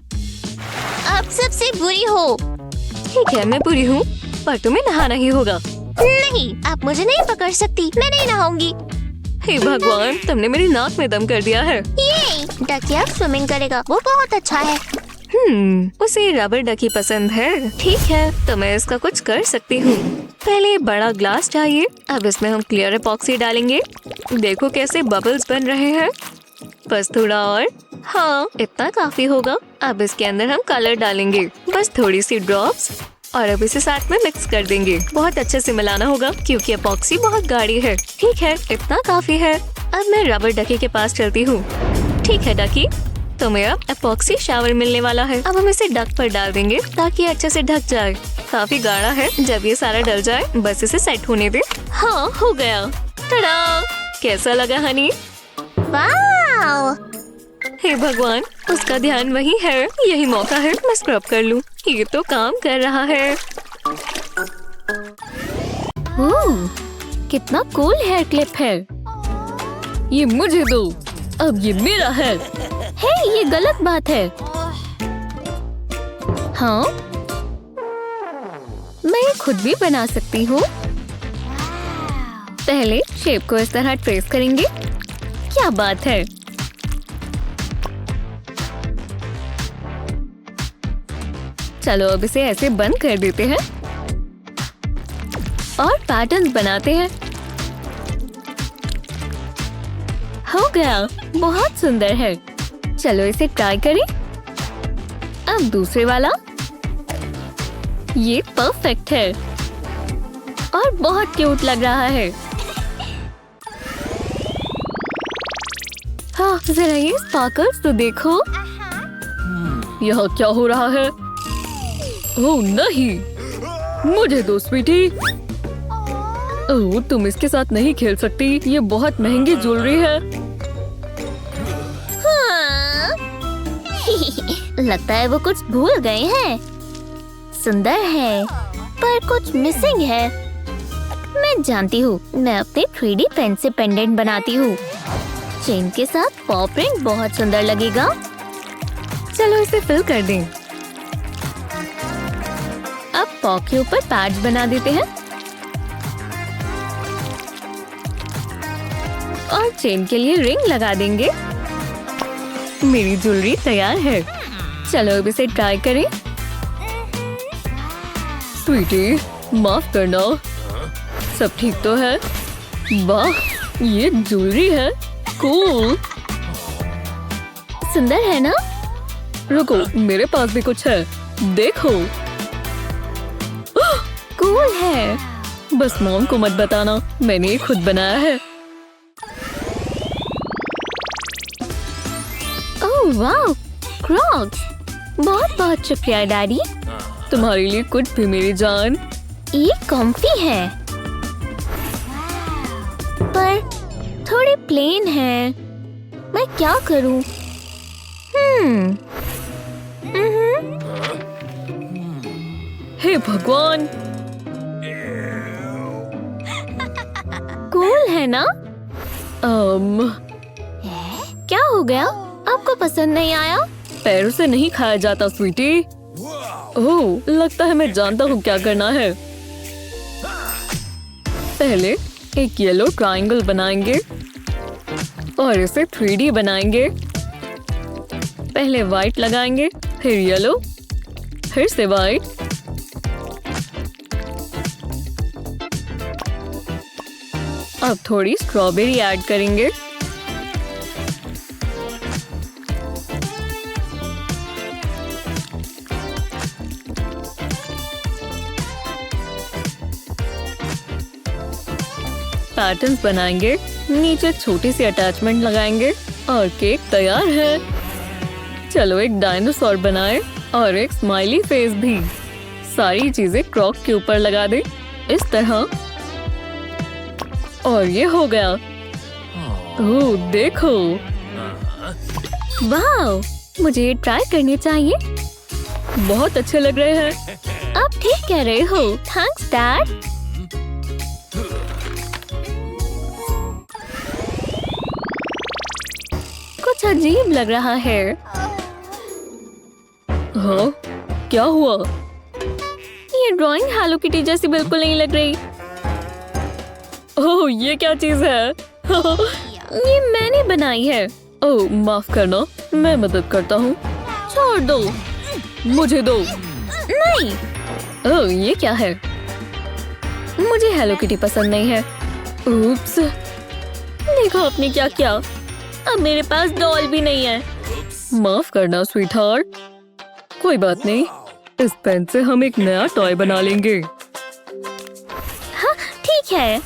आप सबसे बुरी हो। ठीक है, मैं बुरी हूँ, पर तुम्हें नहाना ही होगा। नहीं, आप मुझे नहीं पकड़ सकती, मैं नहीं नहाऊंगी। हे भगवान, तुमने मेरी नाक में दम कर दिया है। ये डकिया स्विमिंग करेगा, वो बहुत अच्छा है। उसे रबर डकी पसंद है। ठीक है, तो मैं इसका कुछ कर सकती हूँ। पहले बड़ा ग्लास चाहिए। अब इसमें हम क्लियर एपॉक्सी डालेंगे। देखो कैसे बबल्स बन रहे हैं। बस थोड़ा और। हाँ, इतना काफी होगा। अब इसके अंदर हम कलर डालेंगे, बस थोड़ी सी ड्रॉप्स, और अब इसे साथ में मिक्स कर देंगे। बहुत अच्छे से मिलाना होगा क्योंकि एपॉक्सी बहुत गाढ़ी है। ठीक है, इतना काफी है। अब मैं रबर डकी के पास चलती हूँ। ठीक है डकी, तुम्हें अब एपॉक्सी शावर मिलने वाला है। अब हम इसे डक पर डाल देंगे ताकि अच्छे से ढक जाए। काफी गाढ़ा है। जब ये सारा डल जाए बस इसे सेट होने दे। हाँ, हो गया। टडा! कैसा लगा हनी? वाओ! हे भगवान, उसका ध्यान वही है। यही मौका है, मैं स्क्रब कर लूं। ये तो काम कर रहा है। कितना कूल हेयर क्लिप है। ये मुझे दो, अब ये मेरा है। हे, ये गलत बात है। हाँ, मैं खुद भी बना सकती हूँ। पहले शेप को इस तरह ट्रेस करेंगे। क्या बात है। चलो अब इसे ऐसे बंद कर देते हैं और पैटर्न्स बनाते हैं। हो गया, बहुत सुंदर है। चलो इसे ट्राई करें। अब दूसरे वाला। ये परफेक्ट है और बहुत क्यूट लग रहा है। हाँ, जरा ये स्पार्कल्स तो देखो। यह क्या हो रहा है? ओह नहीं, मुझे दो स्वीटी। ओह, तुम इसके साथ नहीं खेल सकती। ये बहुत महंगी ज्वेलरी है। हाँ। लगता है वो कुछ भूल गए हैं। सुंदर है। पर कुछ मिसिंग है। मैं जानती हूँ, मैं अपने 3D पेन से पेंडेंट बनाती हूँ। चेन के साथ पॉ प्रिंट बहुत सुंदर लगेगा। चलो इसे फिल कर दें। अब पॉ के ऊपर पैड्स बना देते हैं और चेन के लिए रिंग लगा देंगे। मेरी ज्वेलरी तैयार है। चलो अब इसे ट्राई करें। स्वीटी, माफ करना, सब ठीक तो है? वाह, ये ज्वेलरी है। कूल। सुंदर है ना? रुको, मेरे पास भी कुछ है, देखो। कूल है। बस मॉम को मत बताना, मैंने ये खुद बनाया है। ओह वाह, क्रॉक्स। बहुत बहुत शुक्रिया डैडी। तुम्हारे लिए कुछ भी मेरी जान। ये कॉम्फी है पर थोड़ी प्लेन है। मैं क्या करूं? हे भगवान, कूल है ना? क्या हो गया? आपको पसंद नहीं आया? पैरों से नहीं खाया जाता स्वीटी। ओह, लगता है मैं जानता हूँ क्या करना है। पहले एक येलो ट्रायंगल बनाएंगे और इसे 3D बनाएंगे। पहले व्हाइट लगाएंगे, फिर येलो, फिर से व्हाइट। अब थोड़ी स्ट्रॉबेरी ऐड करेंगे। पैटर्न्स बनाएंगे, नीचे छोटी सी अटैचमेंट लगाएंगे और केक तैयार है। चलो एक डायनासोर बनाएं और एक स्माइली फेस भी। सारी चीजें क्रॉक के ऊपर लगा दें, इस तरह। और ये हो गया। ओह देखो, वाह, मुझे ये ट्राई करनी चाहिए। बहुत अच्छे लग रहे हैं। आप ठीक कह रहे हो। Thanks dad. कुछ अजीब लग रहा है। हाँ, क्या हुआ? ये ड्राइंग हेलो किटी जैसी बिल्कुल नहीं लग रही। ओह, ये क्या चीज है? ये मैंने बनाई है। ओह, माफ करना, मैं मदद करता हूँ। छोड़ दो। मुझे दो। नहीं। ओह, ये क्या है? मुझे हेलो किटी पसंद नहीं है। उप्स। देखो आपने क्या किया। अब मेरे पास डॉल भी नहीं है। माफ करना स्वीटहार्ट। कोई बात नहीं, इस पेन से हम एक नया टॉय बना लेंगे। हाँ ठीक है।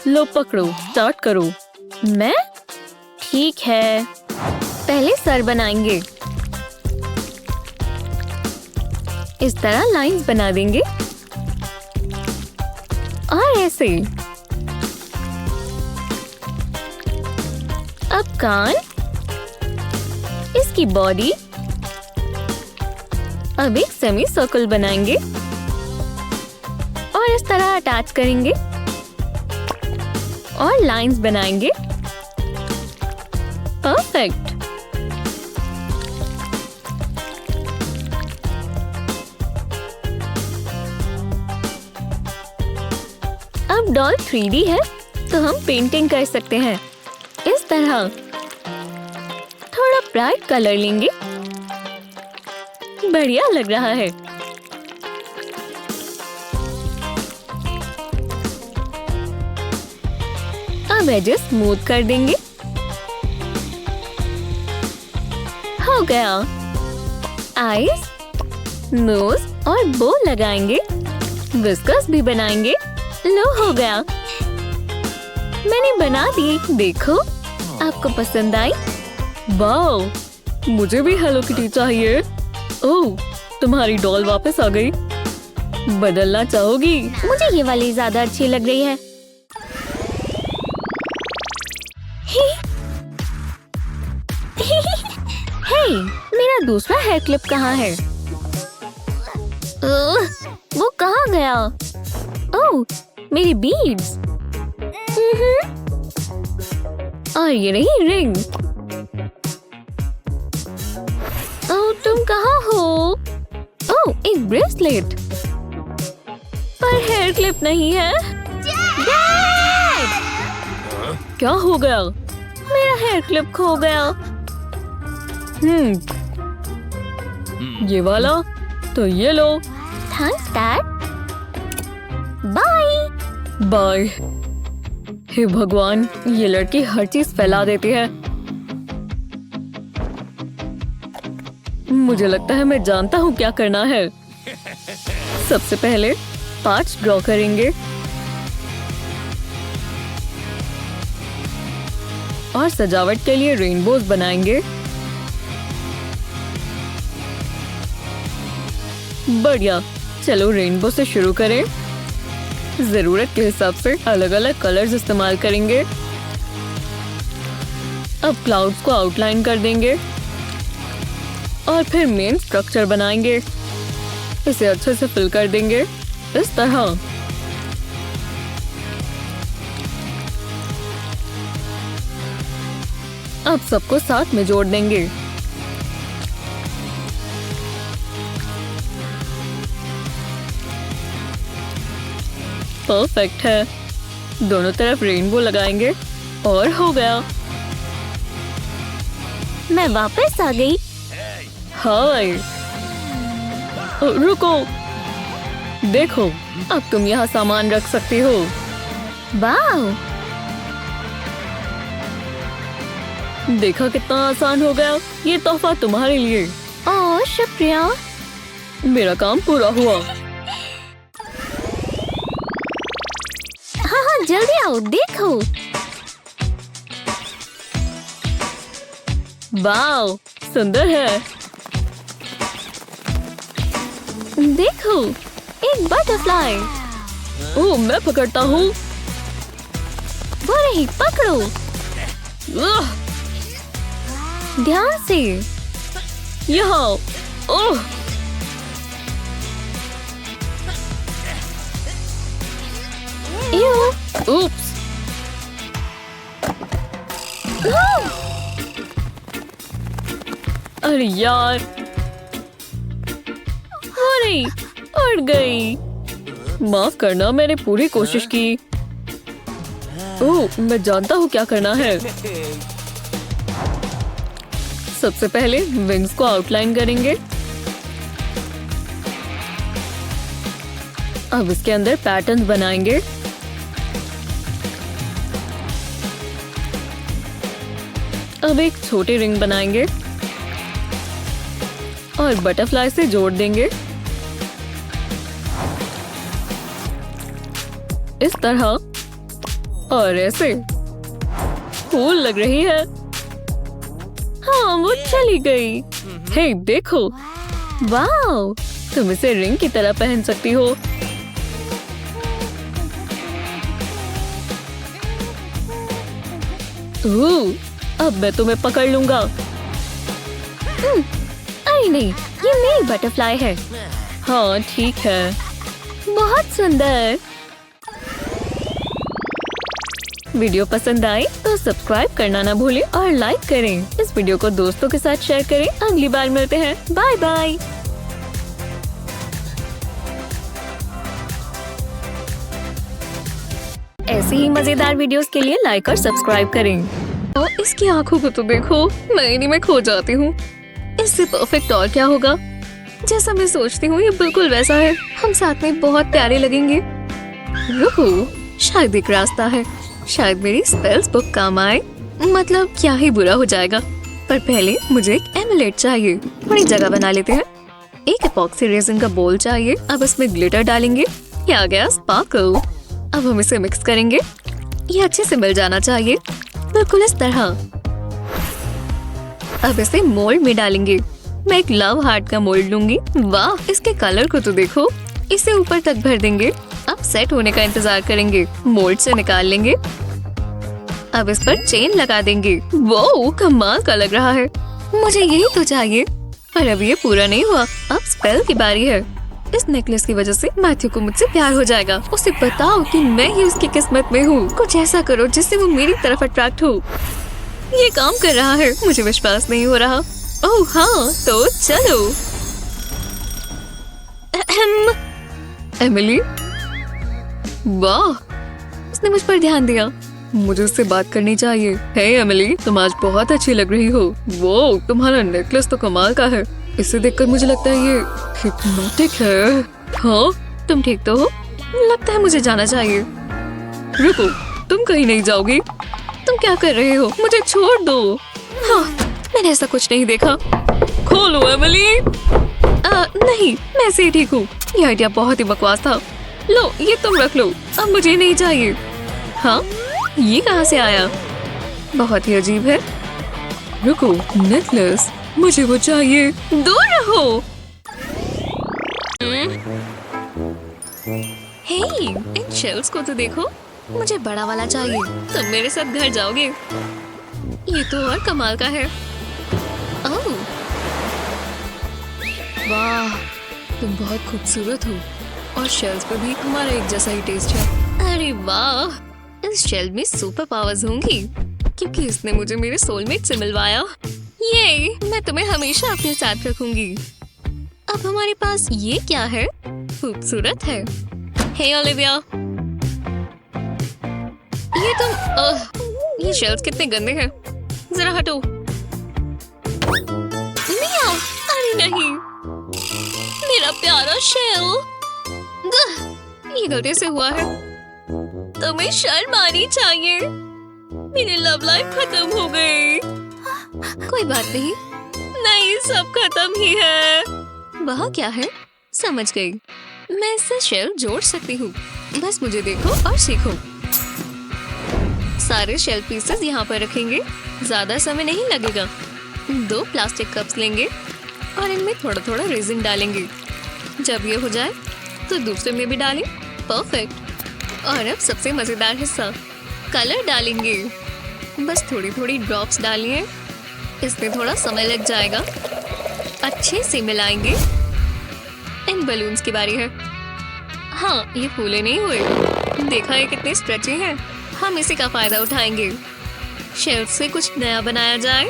लो पकड़ो, स्टार्ट करो। मैं? ठीक है। पहले सर बनाएंगे। इस तरह लाइंस बना देंगे और ऐसे। अब कान, इसकी बॉडी। अब एक सेमी सर्कल बनाएंगे और इस तरह अटैच करेंगे और लाइंस बनाएंगे। परफेक्ट। अब डॉल 3D है तो हम पेंटिंग कर सकते हैं। इस तरह थोड़ा ब्राइट कलर लेंगे। बढ़िया लग रहा है। अब एजेस स्मूथ कर देंगे। हो गया। आईज, नोज और बो लगाएंगे। विस्कस भी बनाएंगे। लो हो गया। मैंने बना दी, देखो। आपको पसंद आई? वाओ, मुझे भी हेलो किटी चाहिए। ओह, तुम्हारी डॉल वापस आ गई। बदलना चाहोगी? मुझे ये वाली ज्यादा अच्छी लग रही है। हे, मेरा दूसरा हेयर क्लिप कहाँ है? वो कहाँ गया? ओह, मेरी बीड्स। और ये रही रिंग। ओह, तुम कहाँ हो? ओह, एक ब्रेसलेट। पर हेयर क्लिप नहीं है। क्या हो गया? मेरा हेयर क्लिप खो गया। ये वाला तो ये लो। Thanks dad. बाय। बाय। हे भगवान, ये लड़की हर चीज फैला देती है। मुझे लगता है मैं जानता हूँ क्या करना है। सबसे पहले 5 ड्रॉ करेंगे और सजावट के लिए रेनबोज बनाएंगे। बढ़िया, चलो रेनबो से शुरू करें। जरूरत के हिसाब से अलग अलग कलर्स इस्तेमाल करेंगे। अब क्लाउड्स को आउटलाइन कर देंगे और फिर मेन स्ट्रक्चर बनाएंगे। इसे अच्छे से फिल कर देंगे इस तरह। अब सबको साथ में जोड़ देंगे। परफेक्ट है। दोनों तरफ रेनबो लगाएंगे और हो गया। मैं वापस आ गई। हाय, रुको, देखो, अब तुम यहाँ सामान रख सकती हो। वाह, देखा कितना आसान हो गया। ये तोहफा तुम्हारे लिए। ओह शुक्रिया। मेरा काम पूरा हुआ। हाँ हाँ, जल्दी आओ, देखो। वाव, सुंदर है। देखो, एक बटरफ्लाई। ओह, मैं पकड़ता हूँ। वो रही, पकड़ो। आह, ध्यान से। यहाँ। ओह, यूं। उप्स। अरे यार, अरे, उड़ गई। माफ करना, मैंने पूरी कोशिश की। ओह, मैं जानता हूँ क्या करना है। सबसे पहले विंग्स को आउटलाइन करेंगे। अब इसके अंदर पैटर्न्स बनाएंगे। अब एक छोटी रिंग बनाएंगे और बटरफ्लाई से जोड़ देंगे इस तरह, और ऐसे। कूल लग रही है। हाँ, वो चली गई। हे, देखो। वाव, तुम इसे रिंग की तरह पहन सकती हो। अब मैं तुम्हें पकड़ लूंगा। अरे नहीं, ये मेरी बटरफ्लाई है। हाँ, ठीक है। बहुत सुंदर। वीडियो पसंद आए तो सब्सक्राइब करना ना भूलें और लाइक करें। इस वीडियो को दोस्तों के साथ शेयर करें। अगली बार मिलते हैं। Bye bye. ऐसी ही मजेदार वीडियोस के लिए लाइक और सब्सक्राइब करें। और इसकी आंखों को तो देखो, मैं इन्हीं में खो जाती हूँ। इससे परफेक्ट और क्या होगा। जैसा मैं सोचती हूँ ये बिल्कुल वैसा है। हम साथ में बहुत प्यारे लगेंगे। रुको, शायद एक रास्ता है। शायद मेरी स्पेल्स बुक काम आए। मतलब क्या ही बुरा हो जाएगा। पर पहले मुझे एक एमुलेट चाहिए। बड़ी जगह बना लेते हैं। एक एपॉक्सी रेजिन का बोल चाहिए। अब इसमें ग्लिटर डालेंगे। ये आ गया स्पार्कल। अब हम इसे मिक्स करेंगे। ये अच्छे से मिल जाना चाहिए, बिल्कुल इस तरह। अब इसे मोल्ड में डालेंगे। मैं एक लव हार्ट का मोल्ड लूंगी। वाह, इसके कलर को तो देखो। इसे ऊपर तक भर देंगे। अब सेट होने का इंतजार करेंगे। मोल्ड से निकाल लेंगे। अब इस पर चेन लगा देंगे। वो कमाल का लग रहा है। मुझे यही तो चाहिए। पर अब ये पूरा नहीं हुआ। अब स्पेल की बारी है। इस नेकलेस की वजह से मैथ्यू को मुझसे प्यार हो जाएगा। उसे बताओ कि मैं ही उसकी किस्मत में हूँ। कुछ ऐसा करो जिससे वो मेरी तरफ अट्रैक्ट हो। ये काम कर रहा है, मुझे विश्वास नहीं हो रहा। ओह हाँ, तो चलो। एमिली, वाह, उसने मुझ पर ध्यान दिया। मुझे उससे बात करनी चाहिए। हे एमिली, तुम आज बहुत अच्छी लग रही हो। वो तुम्हारा नेकलेस तो कमाल का है। इसे देखकर मुझे लगता है ये हिप्नोटिक है। हाँ, तुम ठीक तो हो? लगता है मुझे जाना चाहिए। रुको, तुम कहीं नहीं जाओगी। तुम क्या कर रहे हो? मुझे छोड़ दो। हाँ, मैंने ऐसा कुछ नहीं देखा। खोलो एमिली। नहीं, मैं ऐसे ही ठीक हूँ। ये आइडिया बहुत ही बकवास था। लो, ये तुम रख लो, अब मुझे नहीं चाहिए। हाँ, ये कहाँ से आया? बहुत ही अजीब है। रुको, नेकलेस, मुझे वो चाहिए। दूर रहो। हे, इन शेल्स को तो देखो। मुझे बड़ा वाला चाहिए। तुम मेरे साथ घर जाओगे? ये तो और कमाल का है। ओह, वाह, तुम बहुत खूबसूरत हो और शेल्स पे भी हमारा एक जैसा ही टेस्ट है। अरे वाह, इस शेल में सुपर पावर्स होंगी क्योंकि इसने मुझे मेरे सोलमेट से मिलवाया। ये मैं तुम्हें हमेशा अपने साथ रखूंगी। अब हमारे पास ये क्या है? खूबसूरत है। हे ओलिविया, ये तुम ये शेल्स कितने गंदे हैं। जरा हटो। मिया, अरे नहीं, मेरा प्यारा शेल। ये गलती से हुआ है। तुम्हें शर्म आनी चाहिए। मेरी लव लाइफ खत्म हो गई। कोई बात नहीं, नहीं, सब खत्म ही है। वहाँ क्या है? समझ गई, मैं इससे शेल जोड़ सकती हूँ। बस मुझे देखो और सीखो। सारे शेल पीसेस यहाँ पर रखेंगे। ज्यादा समय नहीं लगेगा। 2 प्लास्टिक कप्स लेंगे और इनमें थोड़ा थोड़ा रेजिन डालेंगे। जब ये हो जाए तो दूसरे में भी डालें। परफेक्ट। और अब सबसे मजेदार हिस्सा, कलर डालेंगे। बस थोड़ी थोड़ी ड्रॉप्स डालिए। इसमें थोड़ा समय लग जाएगा। अच्छे से मिलाएंगे। इन बलून्स की बारी है। हाँ, ये फूले नहीं हुए। देखा ये कितने स्ट्रेची हैं। हम इसी का फायदा उठाएंगे। शेल्फ से कुछ नया बनाया जाए।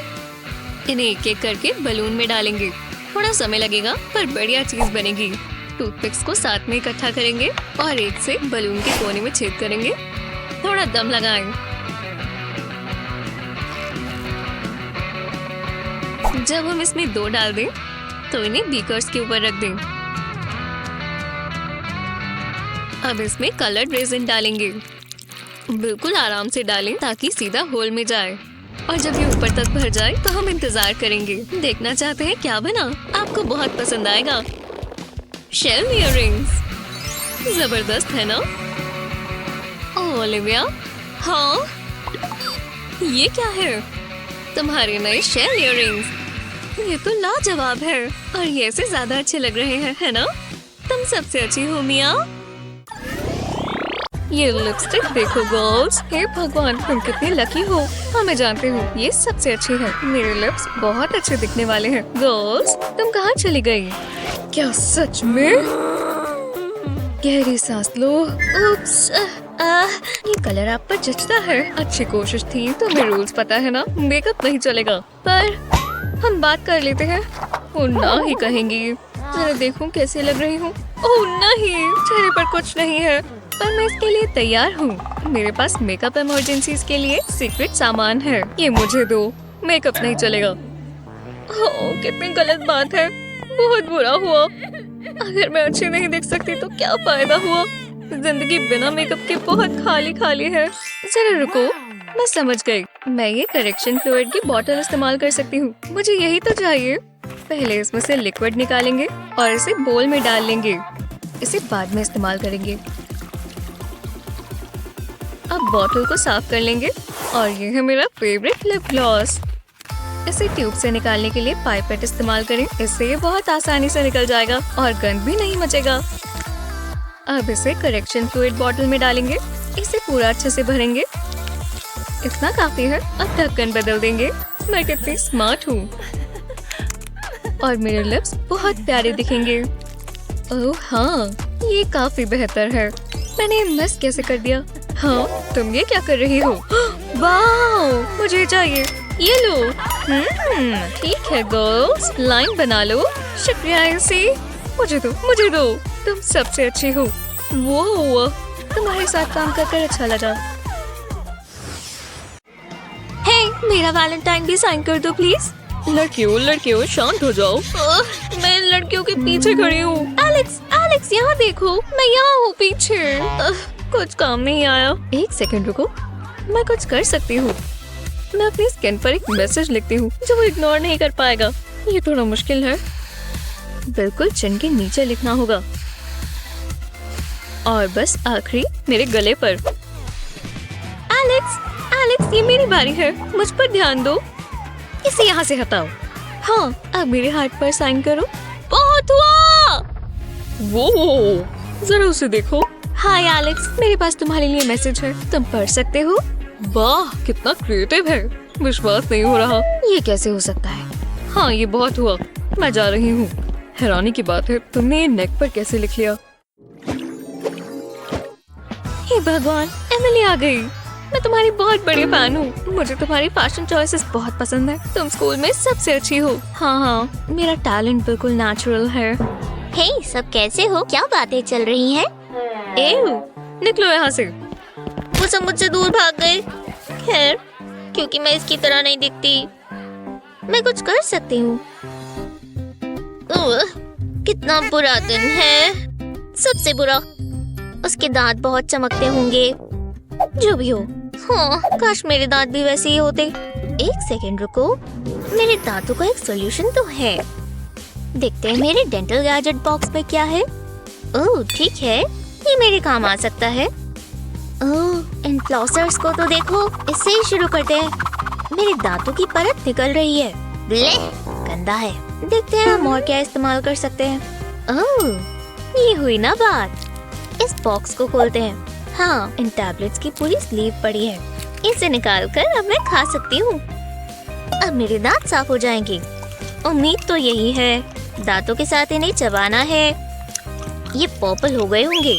इन्हें एक एक करके बलून में डालेंगे। थोड़ा समय लगेगा पर बढ़िया चीज बनेगी। टूथपिक्स को साथ में इकट्ठा करेंगे और एक से बलून के कोने में छेद करेंगे। थोड़ा दम लगाएं। जब हम इसमें 2 डाल दें तो इन्हें बीकर्स के ऊपर रख दें। अब इसमें कलर्ड रेजिन डालेंगे। बिल्कुल आराम से डालें ताकि सीधा होल में जाए। और जब ये ऊपर तक भर जाए तो हम इंतजार करेंगे। देखना चाहते हैं क्या बना? आपको बहुत पसंद आएगा। शेल इयररिंग्स जबरदस्त है ना? ओलिविया, हाँ, ये क्या है? तुम्हारे नए शेल इयररिंग्स। ये तो लाजवाब है और ये से ज्यादा अच्छे लग रहे हैं, है ना? तुम सबसे अच्छी हो मिया। ये लिपस्टिक देखो गर्ल्स। हे भगवान, तुम कितनी लकी हो। हाँ, मैं जानती हूँ ये सबसे अच्छी है। मेरे लिप्स बहुत अच्छे दिखने वाले हैं। गर्ल्स, तुम कहाँ चली गई? क्या सच में? गहरी सांस लो। उप्स, ये कलर आप पर जचता है। अच्छी कोशिश थी। तुम्हें रूल्स पता है ना, मेकअप नहीं चलेगा। पर हम बात कर लेते हैं। ओ ना ही कहेंगी। जरा देखूं कैसे लग रही हूँ। ओह नहीं, चेहरे पर कुछ नहीं है पर मैं इसके लिए तैयार हूँ। मेरे पास मेकअप इमरजेंसीज के लिए सीक्रेट सामान है। ये मुझे दो। मेकअप नहीं चलेगा। ओह, कितनी गलत बात है। बहुत बुरा हुआ। अगर मैं अच्छी नहीं दिख सकती तो क्या फायदा हुआ। जिंदगी बिना मेकअप के बहुत खाली खाली है। जरा रुको, मैं समझ गई। मैं ये करेक्शन फ्लूइड की बोतल इस्तेमाल कर सकती हूँ। मुझे यही तो चाहिए। पहले इसमें से लिक्विड निकालेंगे और इसे बोल में डाल लेंगे। इसे बाद में इस्तेमाल करेंगे। अब बोतल को साफ कर लेंगे और ये है मेरा फेवरेट लिप ग्लॉस। इसे ट्यूब से निकालने के लिए पाइपेट इस्तेमाल करें। इससे ये बहुत आसानी से निकल जाएगा और गंद भी नहीं मचेगा। अब इसे करेक्शन फ्लूइड बोतल में डालेंगे। इसे पूरा अच्छे से भरेंगे। इतना काफी है। अब ढक्कन बदल देंगे। मैं कितनी स्मार्ट हूँ और मेरे लिप्स बहुत प्यारे दिखेंगे। ओह हाँ, ये काफी बेहतर है। मैंने मिस कैसे कर दिया? हाँ, तुम ये क्या कर रही हो? वाह, मुझे चाहिए। ये लो। ठीक है गर्ल्स, लाइन बना लो। शुक्रिया ऐसी। मुझे दो। तुम सबसे अच्छी हो। वो तुम्हारे साथ काम कर अच्छा लगा। हे, मेरा वैलेंटाइन भी साइन कर दो प्लीज। लड़कियों शांत हो जाओ। मैं लड़कियों के पीछे खड़ी हूँ। एलेक्स यहाँ देखो, मैं यहाँ हूँ पीछे। कुछ काम नहीं आया। एक सेकंड रुको, मैं कुछ कर सकती हूँ। मैं अपनी स्किन पर एक मैसेज लिखती हूँ जो वो इग्नोर नहीं कर पाएगा। ये थोड़ा मुश्किल है। बिल्कुल चिन के नीचे लिखना होगा और बस आखिरी मेरे गले पर। एलेक्स, ये मेरी बारी है, मुझ पर ध्यान दो। इसे यहाँ से हटाओ। हाँ, अब मेरे हाथ पर साइन करो। बहुत हुआ। वो जरा उसे देखो। हाय एलेक्स, मेरे पास तुम्हारे लिए मैसेज है, तुम पढ़ सकते हो। वाह, कितना क्रिएटिव है। विश्वास नहीं हो रहा। ये कैसे हो सकता है? हाँ, ये बहुत हुआ। मैं जा रही हूँ। हैरानी की बात है, तुमने ये नेक पर कैसे लिख लिया? हे भगवान, एमिली आ गई। मैं तुम्हारी बहुत बड़ी फैन हूँ। मुझे तुम्हारी फैशन चॉइसेस बहुत पसंद है। तुम स्कूल में सबसे अच्छी हो। हाँ, मेरा टैलेंट बिल्कुल नेचुरल है। हे, सब कैसे हो? क्या बातें चल रही हैं? निकलो यहाँ से। वो सब मुझसे दूर भाग गए। खैर, क्योंकि मैं इसकी तरह नहीं दिखती, मैं कुछ कर सकती हूँ। कितना बुरा दिन है, सबसे बुरा। उसके दांत बहुत चमकते होंगे। जो भी हो, हाँ, काश मेरे दांत भी वैसे ही होते। एक सेकंड रुको, मेरे दांतों का एक सॉल्यूशन तो है। देखते हैं मेरे डेंटल गैजेट बॉक्स में क्या है। ओह, ठीक है, ये मेरे काम आ सकता है। ओह, इन फ्लॉसर्स को तो देखो, इससे ही शुरू करते हैं। मेरे दांतों की परत निकल रही है। ब्ले, गंदा है। देखते हैं हम और क्या इस्तेमाल कर सकते हैं। ओह, ये हुई ना बात। इस बॉक्स को खोलते हैं। हाँ, इन टैबलेट्स की पूरी स्लीव पड़ी है। इसे निकालकर अब मैं खा सकती हूँ। अब मेरे दांत साफ हो जाएंगे। उम्मीद तो यही है। दांतों के साथ इन्हें चबाना है। ये पर्पल हो गए होंगे।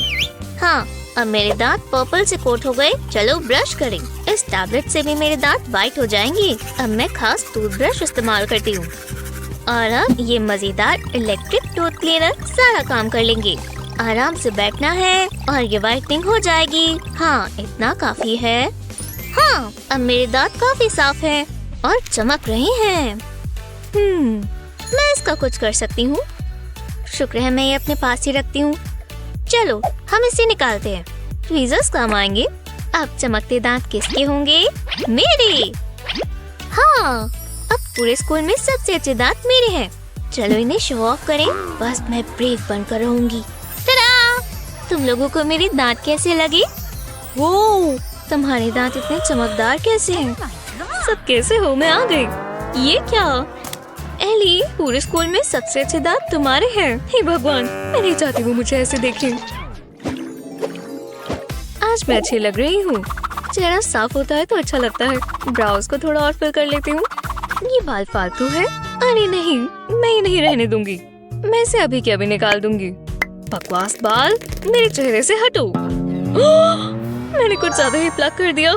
हाँ, अब मेरे दांत पर्पल से कोट हो गए। चलो ब्रश करें। इस टैबलेट से भी मेरे दांत वाइट हो जाएंगे। अब मैं खास टूथब्रश इस्तेमाल करती हूँ और अब ये मजेदार इलेक्ट्रिक टूथ क्लीनर सारा काम कर लेंगे। आराम से बैठना है और ये व्हाइटनिंग हो जाएगी। हाँ, इतना काफी है। हाँ, अब मेरे दांत काफी साफ हैं और चमक रहे हैं। मैं इसका कुछ कर सकती हूँ। शुक्र है मैं ये अपने पास ही रखती हूँ। चलो, हम इसे निकालते हैं। ट्वीजर्स काम आएंगे। अब चमकते दांत किसके होंगे? मेरे। हाँ, अब पूरे स्कूल में सबसे अच्छे दांत मेरे हैं। चलो इन्हें शो ऑफ करें। बस मैं ब्रेव बनकर रहूंगी। टा-डा! तुम लोगों को मेरे दांत कैसे लगे? वो, तुम्हारे दांत इतने चमकदार कैसे हैं? सब कैसे हो? मैं आ गई। ये क्या? एली, पूरे स्कूल में सबसे अच्छे दांत तुम्हारे हैं। हे भगवान, मैं नहीं चाहती वो मुझे ऐसे देखें। आज मैं अच्छी लग रही हूँ। चेहरा साफ होता है तो अच्छा लगता है। ब्राउज को थोड़ा और फिल कर लेती हूँ। ये बाल फालतू है। अरे नहीं, मैं ये नहीं रहने दूंगी। मैं इसे अभी के अभी निकाल दूंगी। बकवास बाल, मेरे चेहरे से हटो। मैंने कुछ ज्यादा ही प्लग कर दिया।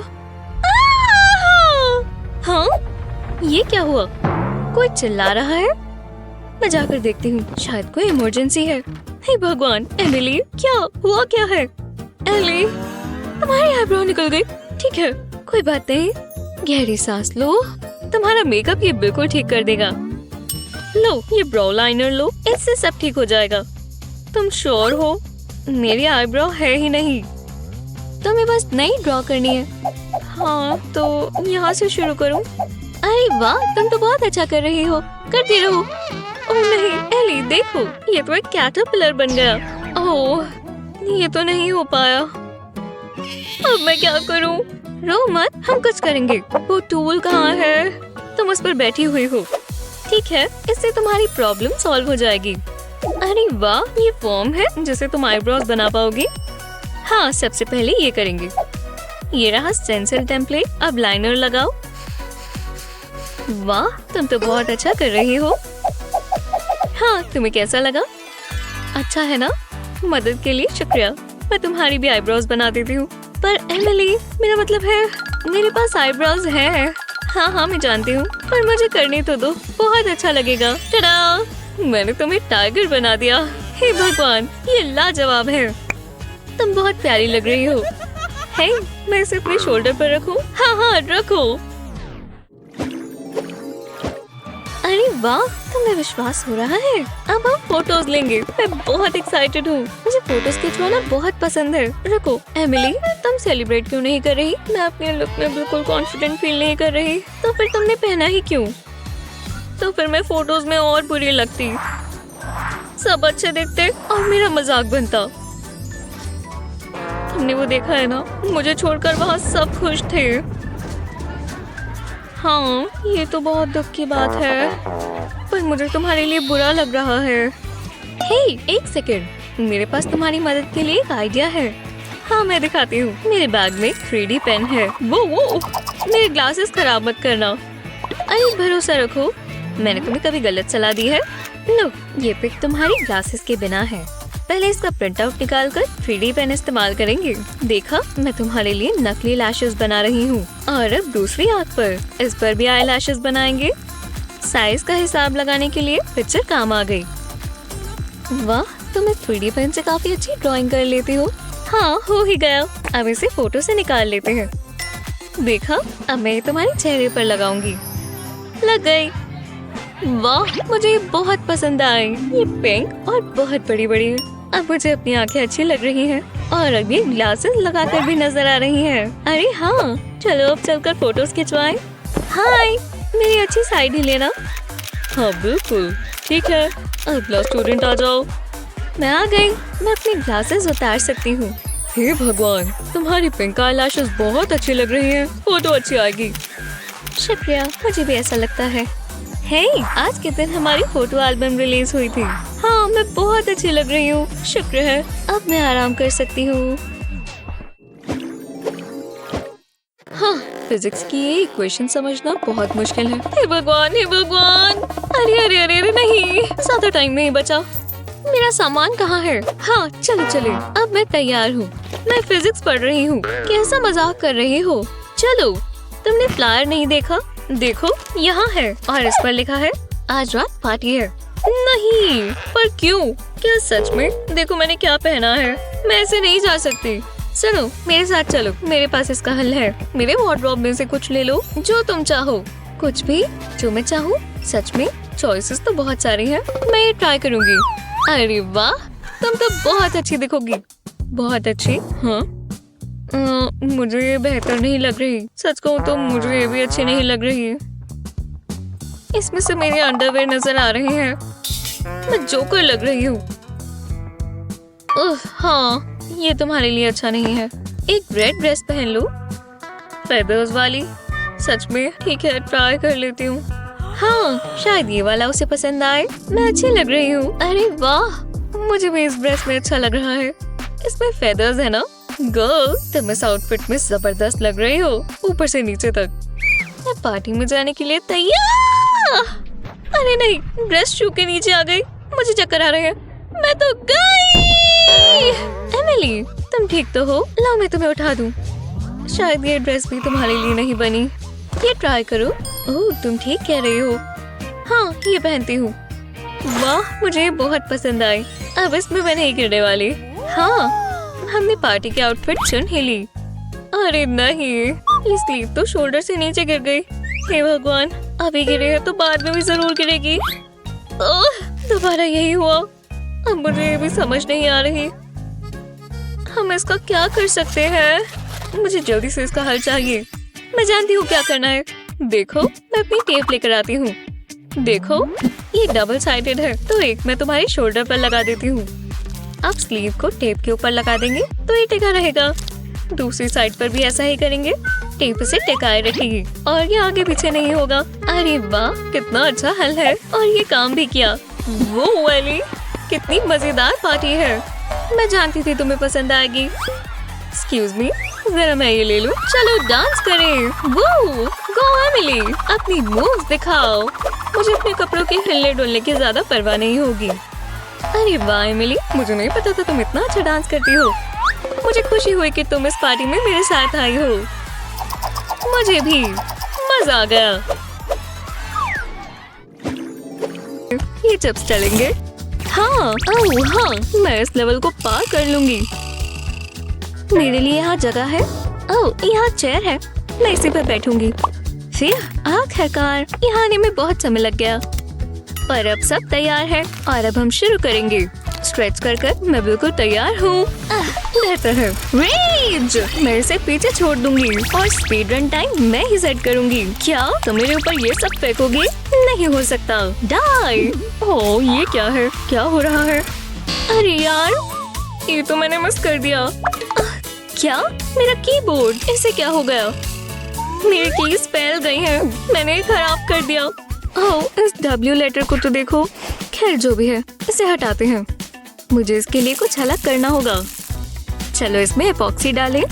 हाँ, ये क्या हुआ? कोई चिल्ला रहा है। मैं जाकर देखती हूँ, शायद कोई इमरजेंसी है। हे भगवान, एमिली, क्या हुआ? क्या है? एली, तुम्हारी आईब्रो निकल गई। ठीक है, कोई बात नहीं। गहरी सांस लो। तुम्हारा मेकअप ये बिल्कुल ठीक कर देगा। लो, ये ब्रो लाइनर लो, इससे सब ठीक हो जाएगा। तुम श्योर हो? मेरी आईब्रो है ही नहीं। तुम्हें बस नई ड्रॉ करनी है। हाँ, तो यहाँ से शुरू करूँ? अरे वाह, तुम तो बहुत अच्छा कर रही हो। करती रहो। ओह नहीं, एली देखो, ये तो एक कैटरपिलर बन गया। ओह, ये तो नहीं हो पाया। अब मैं क्या करूं? रो मत, हम कुछ करेंगे। वो टूल कहाँ है? तुम उस पर बैठी हुई हो। ठीक है, इससे तुम्हारी प्रॉब्लम सॉल्व हो जाएगी। अरे वाह, ये फॉर्म है जिसे तुम आईब्रोज बना पाओगी। हाँ, सबसे पहले ये करेंगे। ये रहा स्टेंसिल टेम्पलेट। अब लाइनर लगाओ। वाह, तुम तो बहुत अच्छा कर रही हो। हाँ, तुम्हें कैसा लगा? अच्छा है ना? मदद के लिए शुक्रिया। मैं तुम्हारी भी आईब्रोज बना देती हूँ। पर एमिली, मेरा मतलब है मेरे पास आईब्रोज है। हाँ हाँ मैं जानती हूँ, पर मुझे करने तो दो, बहुत अच्छा लगेगा। टडा! मैंने तुम्हें टाइगर बना दिया। हे भगवान, ये लाजवाब है। तुम बहुत प्यारी लग रही हो। हे, मैं इसे अपने शोल्डर पर रखूं? हाँ हाँ रखो। अरे वाह, तुम्हें विश्वास हो रहा है। अब हम फोटोज लेंगे। मैं बहुत एक्साइटेड हूँ। मुझे फोटोज खिंचवाना बहुत पसंद है। रुको एमिली, तुम सेलिब्रेट क्यों नहीं कर रही? मैं अपने लुक में बिल्कुल कॉन्फिडेंट फील नहीं कर रही। तो फिर तुमने पहना ही क्यों? तो फिर मैं फोटोज में और बुरी लगती। सब अच्छे दिखते और मेरा मजाक बनता। तुमने वो देखा है ना, मुझे छोड़कर वहाँ सब खुश थे। हाँ, ये तो बहुत दुख की बात है, पर मुझे तुम्हारे लिए बुरा लग रहा है। हे, एक सेकंड, मेरे पास तुम्हारी मदद के लिए एक आइडिया है। हाँ मैं दिखाती हूँ। मेरे बैग में 3D पेन है। वो मेरे ग्लासेस खराब मत करना। अरे भरोसा रखो, मैंने तुम्हें कभी गलत सलाह दी है? लो, ये पिक तुम्हारी ग्लासेस के बिना है। पहले इसका प्रिंट आउट निकाल कर 3D पेन इस्तेमाल करेंगे। देखा, मैं तुम्हारे लिए नकली लैशेस बना रही हूँ। और अब दूसरी आंख पर, इस पर भी आई लैशेस बनाएंगे। साइज का हिसाब लगाने के लिए पिक्चर काम आ गई। वाह, तुम इस 3D पेन से काफी अच्छी ड्राइंग कर लेती हो। हाँ, हो ही गया। अब इसे फोटो से निकाल लेते हैं। देखा, अब मैं तुम्हारे चेहरे पर लगाऊंगी। लग गई। वाह, मुझे ये बहुत पसंद आई। ये पिंक और बहुत बड़ी बड़ी है। अब मुझे अपनी आंखें अच्छी लग रही हैं और अब ये ग्लासेस लगाकर भी नजर आ रही हैं। अरे हाँ, चलो अब चलकर फोटोज खिंचवाएं। हाय, मेरी अच्छी साइड ही लेना। हाँ बिल्कुल, ठीक है। अगला स्टूडेंट आ जाओ। मैं आ गई। मैं अपनी ग्लासेस उतार सकती हूँ। हे भगवान, तुम्हारी पिंक आईलैशेस बहुत अच्छी लग रही हैं। फोटो अच्छी आएगी। शुक्रिया, मुझे भी ऐसा लगता है। हे, आज के दिन हमारी फोटो एल्बम रिलीज हुई थी। हाँ, मैं बहुत अच्छी लग रही हूँ। शुक्र है, अब मैं आराम कर सकती हूँ। हाँ, फिजिक्स की ये इक्वेशन समझना बहुत मुश्किल है। हे भगवान, हे भगवान! अरे अरे अरे अरे नहीं, ज्यादा टाइम नहीं बचा। मेरा सामान कहाँ है? हाँ, चलो चले। अब मैं तैयार हूँ। मैं फिजिक्स पढ़ रही हूँ। कैसा मजाक कर रही हो? चलो, तुमने फ्लायर नहीं देखा? देखो, यहाँ है और इस पर लिखा है आज रात पार्टी है। नहीं, पर क्यों? क्या सच में? देखो मैंने क्या पहना है। मैं ऐसे नहीं जा सकती। सुनो, मेरे साथ चलो। मेरे पास इसका हल है। मेरे वार्डरोब में से कुछ ले लो, जो तुम चाहो। कुछ भी जो मैं चाहूँ? सच में चॉइसेस तो बहुत सारी हैं। मैं ये ट्राई करूँगी। अरे वाह, तुम तो बहुत अच्छी दिखोगी। बहुत अच्छी? हाँ, मुझे ये बेहतर नहीं लग रही। सच कहूँ तो मुझे ये भी अच्छी नहीं लग रही। इसमें से मेरे अंडरवेयर नजर आ रहे हैं। मैं जोकर लग रही हूँ। हाँ, ये तुम्हारे लिए अच्छा नहीं है। एक रेड ड्रेस पहन लो, फेदर्स वाली। सच में? ठीक है, ट्राई कर लेती हूँ। हाँ, शायद ये वाला उसे पसंद आए। मैं अच्छी लग रही हूँ। अरे वाह, मुझे भी इस ड्रेस में अच्छा लग रहा है। इसमें फेदर्स है ना? गर्ल, तुम इस आउटफिट में जबरदस्त लग रही हो, ऊपर से नीचे तक। मैं पार्टी में जाने के लिए तैयार। अरे नहीं, ड्रेस शू के नीचे आ गई। मुझे चक्कर आ रहे हैं। मैं तो गई। एमिली, तुम ठीक तो हो? लाओ मैं तुम्हें उठा दूं। शायद ये ड्रेस भी तुम्हारे लिए नहीं बनी। ये ट्राई करो। ओह, तुम ठीक कह रही हो। हाँ, ये पहनती हूँ। वाह, मुझे ये बहुत पसंद आई। अब इसमें मैं नहीं गिरने वाली। हाँ, हमने पार्टी की आउटफिट चुन ही ली। अरे नहीं, ये स्लीव तो शोल्डर से नीचे गिर गई। हे भगवान, अभी गिरे है तो बाद में भी जरूर गिरेगी। ओह, दोबारा यही हुआ। अब मुझे ये भी समझ नहीं आ रही। हम इसका क्या कर सकते हैं? मुझे जल्दी से इसका हल चाहिए। मैं जानती हूँ क्या करना है। देखो, मैं अपनी टेप लेकर आती हूँ। देखो, ये डबल साइडेड है, तो एक मैं तुम्हारी शोल्डर पर लगा देती हूँ। अब स्लीव को टेप के ऊपर लगा देंगे तो ये टिका रहेगा। दूसरी साइड पर भी ऐसा ही करेंगे। टेप से टिकाए रखेगी और ये आगे पीछे नहीं होगा। अरे वाह, कितना अच्छा हल है और ये काम भी किया। वो वाली कितनी मजेदार पार्टी है। मैं जानती थी तुम्हें पसंद आएगी। एक्सक्यूज मी, जरा मैं ये ले लूं। चलो डांस करें। वो गो एमिली, अपनी मूव्स दिखाओ। मुझे अपने कपड़ों के हिलने डुलने की ज्यादा परवाह नहीं होगी। अरे वाह एमिली, मुझे नहीं पता था तुम इतना अच्छा डांस करती हो। मुझे खुशी हुई कि तुम इस पार्टी में मेरे साथ आई हो। मुझे भी मजा आ गया। ये चिप्स चलेंगे? हाँ, ओह हाँ, मैं इस लेवल को पार कर लूंगी। मेरे लिए यहाँ जगह है। ओह, यहाँ चेयर है, मैं इसी पर बैठूंगी। फिर आखिरकार यहाँ आने में बहुत समय लग गया, पर अब सब तैयार है और अब हम शुरू करेंगे। स्ट्रेच कर कर मैं बिल्कुल तैयार हूँ। बेहतर है। रेज! मैं इसे पीछे छोड़ दूंगी और स्पीड रन टाइम मैं ही सेट करूंगी। क्या तुम मेरे ऊपर ये सब फेंकोगे? नहीं हो सकता। डाई! ओह, ये क्या है? क्या हो रहा है? अरे यार, ये तो मैंने मिस कर दिया। क्या? मेरा कीबोर्ड, इसे क्या हो गया? मेरी कीज फैल गई हैं। मैंने खराब कर दिया। ओह, इस W लेटर को तो देखो। खैर जो भी है, इसे हटाते हैं। मुझे इसके लिए कुछ अलग करना होगा। चलो इसमें एपॉक्सी डालें।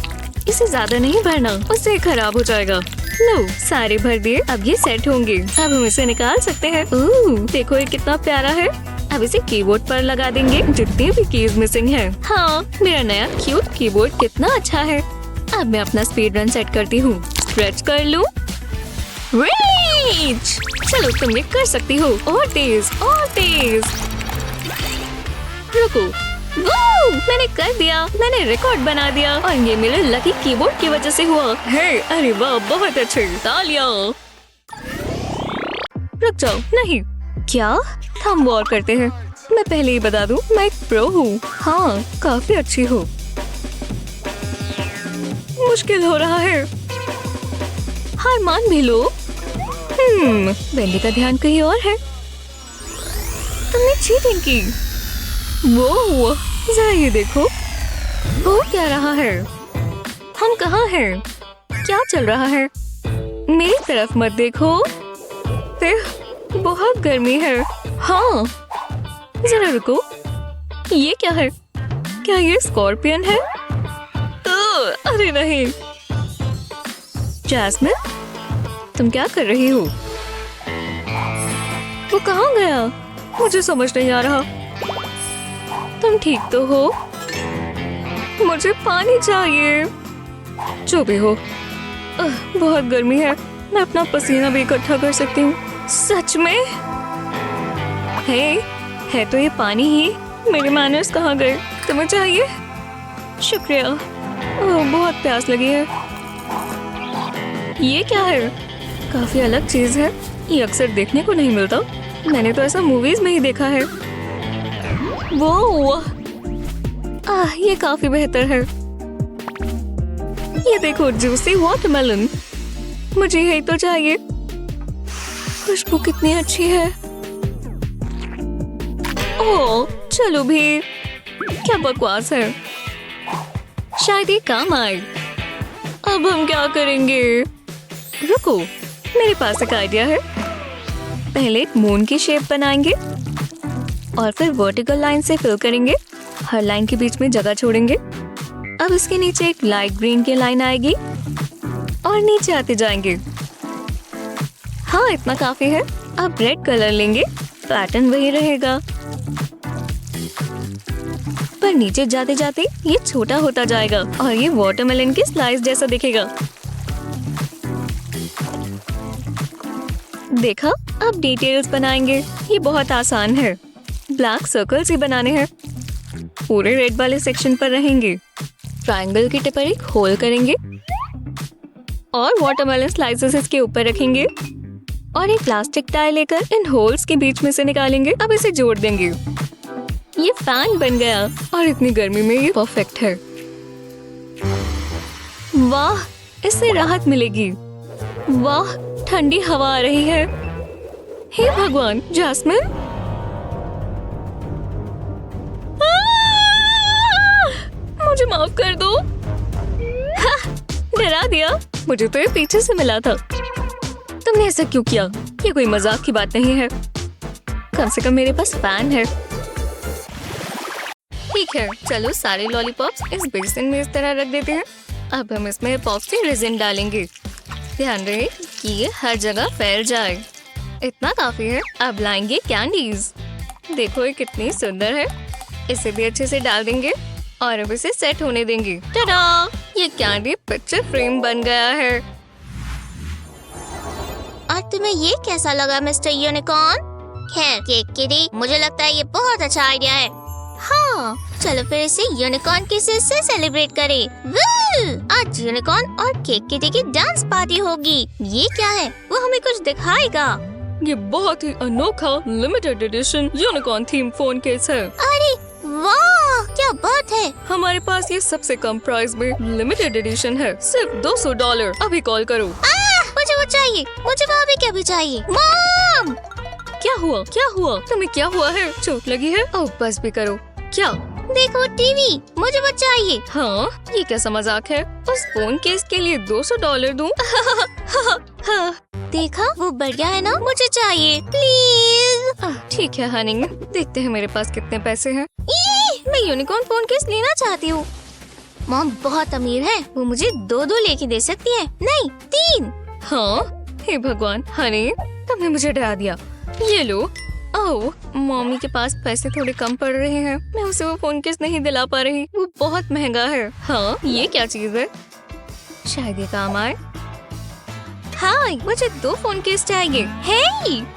इसे ज्यादा नहीं भरना, उससे खराब हो जाएगा। लो, सारे भर दिए। अब ये सेट होंगे। अब हम इसे निकाल सकते हैं। ओह, देखो ये कितना प्यारा है। अब इसे कीबोर्ड पर लगा देंगे, जितनी भी कीज मिसिंग है। हाँ, मेरा नया क्यूट कीबोर्ड कितना अच्छा है। अब मैं अपना स्पीड रन सेट करती हूँ। स्ट्रेच कर लूं। रीच! चलो तुम ये कर सकती हो। और तेज, और तेज। रुको। वो, मैंने कर दिया। मैंने रिकॉर्ड बना दिया और ये मेरे लकी कीबोर्ड की वजह से हुआ है। अरे वाह, बहुत अच्छे। तालियां। रुक जाओ। नहीं, क्या? हम और करते हैं। मैं पहले ही बता दूं, मैं एक प्रो हूँ। हाँ, काफी अच्छी हूँ। मुश्किल हो रहा है। हार मान भी लो। वेंडी का ध्यान कहीं और है। तुमने चीटिंग की। वो जरा ये देखो। हो क्या रहा है? हम कहाँ हैं? क्या चल रहा है? मेरी तरफ मत देखो। बहुत गर्मी है। हाँ, जरा रुको। ये क्या है? क्या ये स्कॉर्पियन है? अरे नहीं। जैस्मिन, तुम क्या कर रही हो? वो कहाँ गया? मुझे समझ नहीं आ रहा। तुम ठीक तो हो? मुझे पानी चाहिए। जो भी हो, बहुत गर्मी है। मैं अपना पसीना भी इकट्ठा कर सकती हूँ। सच में? है तो ये पानी ही। मेरे मैनर्स कहाँ गए? तुम्हें चाहिए? शुक्रिया। बहुत प्यास लगी है। ये क्या है? काफी अलग चीज है। ये अक्सर देखने को नहीं मिलता। मैंने तो ऐसा मूवीज में ही देखा है। वो ये काफी बेहतर है। ये देखो, जूसी वाटरमेलन। मुझे यही तो चाहिए। खुशबू कितनी अच्छी है। ओह, चलो भी। क्या बकवास है। शायद ये काम आए। अब हम क्या करेंगे? रुको, मेरे पास एक आइडिया है। पहले एक मून की शेप बनाएंगे और फिर वर्टिकल लाइन से फिल करेंगे। हर लाइन के बीच में जगह छोड़ेंगे। अब इसके नीचे एक लाइट ग्रीन की लाइन आएगी और नीचे आते जाएंगे। हाँ, इतना काफी है। अब रेड कलर लेंगे, पैटर्न वही रहेगा, पर नीचे जाते जाते ये छोटा होता जाएगा और ये वाटरमेलन के स्लाइस जैसा दिखेगा। देखा? अब डिटेल्स बनाएंगे। ये बहुत आसान है। ब्लैक सर्कल्स ही बनाने हैं। पूरे रेड वाले सेक्शन पर रहेंगे। ट्रायंगल की टिप पर एक होल करेंगे और वाटरमेलन स्लाइसेस इसके ऊपर रखेंगे और एक प्लास्टिक टाई लेकर इन होल्स के बीच में से निकालेंगे। अब इसे जोड़ देंगे। ये फैन बन गया और इतनी गर्मी में ये परफेक्ट है। वाह, इससे राहत मिलेगी। वाह, ठंडी हवा आ रही है। हे भगवान, जैस्मिन। मुझे माफ कर दो। डरा दिया। मुझे तो ये पीछे से मिला था। तुमने ऐसा क्यों किया? ये कोई मजाक की बात नहीं है। कम से कम मेरे पास फैन है। ठीक है, चलो सारे लॉलीपॉप्स इस बेसिन में इस तरह रख देते हैं। अब हम इसमें एपॉक्सी रेजिन डालेंगे। ध्यान रहे कि ये हर जगह फैल जाए। इतना काफी है। अब लाएंगे कैंडीज। देखो ये कितनी सुंदर है। इसे भी अच्छे से डाल देंगे और अब इसे सेट होने देंगे। टाडा! ये कैंडी पिक्चर फ्रेम बन गया है। और तुम्हें ये कैसा लगा मिस्टर यूनिकॉर्न? खैर केक किटी, मुझे लगता है ये बहुत अच्छा आइडिया है। हाँ, चलो फिर इसे यूनिकॉर्न किसेस से सेलिब्रेट करें। आज यूनिकॉर्न और केक किटी की डांस पार्टी होगी। ये क्या है? वो हमें कुछ दिखाएगा। ये बहुत ही अनोखा limited edition unicorn theme phone case है। अरे वाह, क्या बात है। हमारे पास ये सबसे कम प्राइस में लिमिटेड एडिशन है, सिर्फ $200। अभी कॉल करो। मुझे वो चाहिए। मुझे भाभी क्या भी चाहिए। मॉम! क्या हुआ? क्या हुआ? तुम्हें क्या हुआ है? चोट लगी है? ओह बस भी करो। क्या? देखो टीवी, मुझे वो चाहिए। हाँ, ये कैसा मजाक है? उस फोन केस के लिए $200 दूं? देखा, वो बढ़िया है ना? मुझे चाहिए प्लीज। ठीक है हनी, देखते हैं मेरे पास कितने पैसे हैं। मैं यूनिकॉर्न फोन केस लेना चाहती हूँ। मॉम बहुत अमीर है, वो मुझे 2 लेके दे सकती है। नहीं, 3। हाँ, हे भगवान हनी, तुमने मुझे डरा दिया। ये लो। ओह, मम्मी के पास पैसे थोड़े कम पड़ रहे हैं। मैं उसे वो फोन केस नहीं दिला पा रही, वो बहुत महंगा है। हाँ, ये क्या चीज है? शायद ये काम आए। हाँ, मुझे 2 फोन केस चाहिए। हे,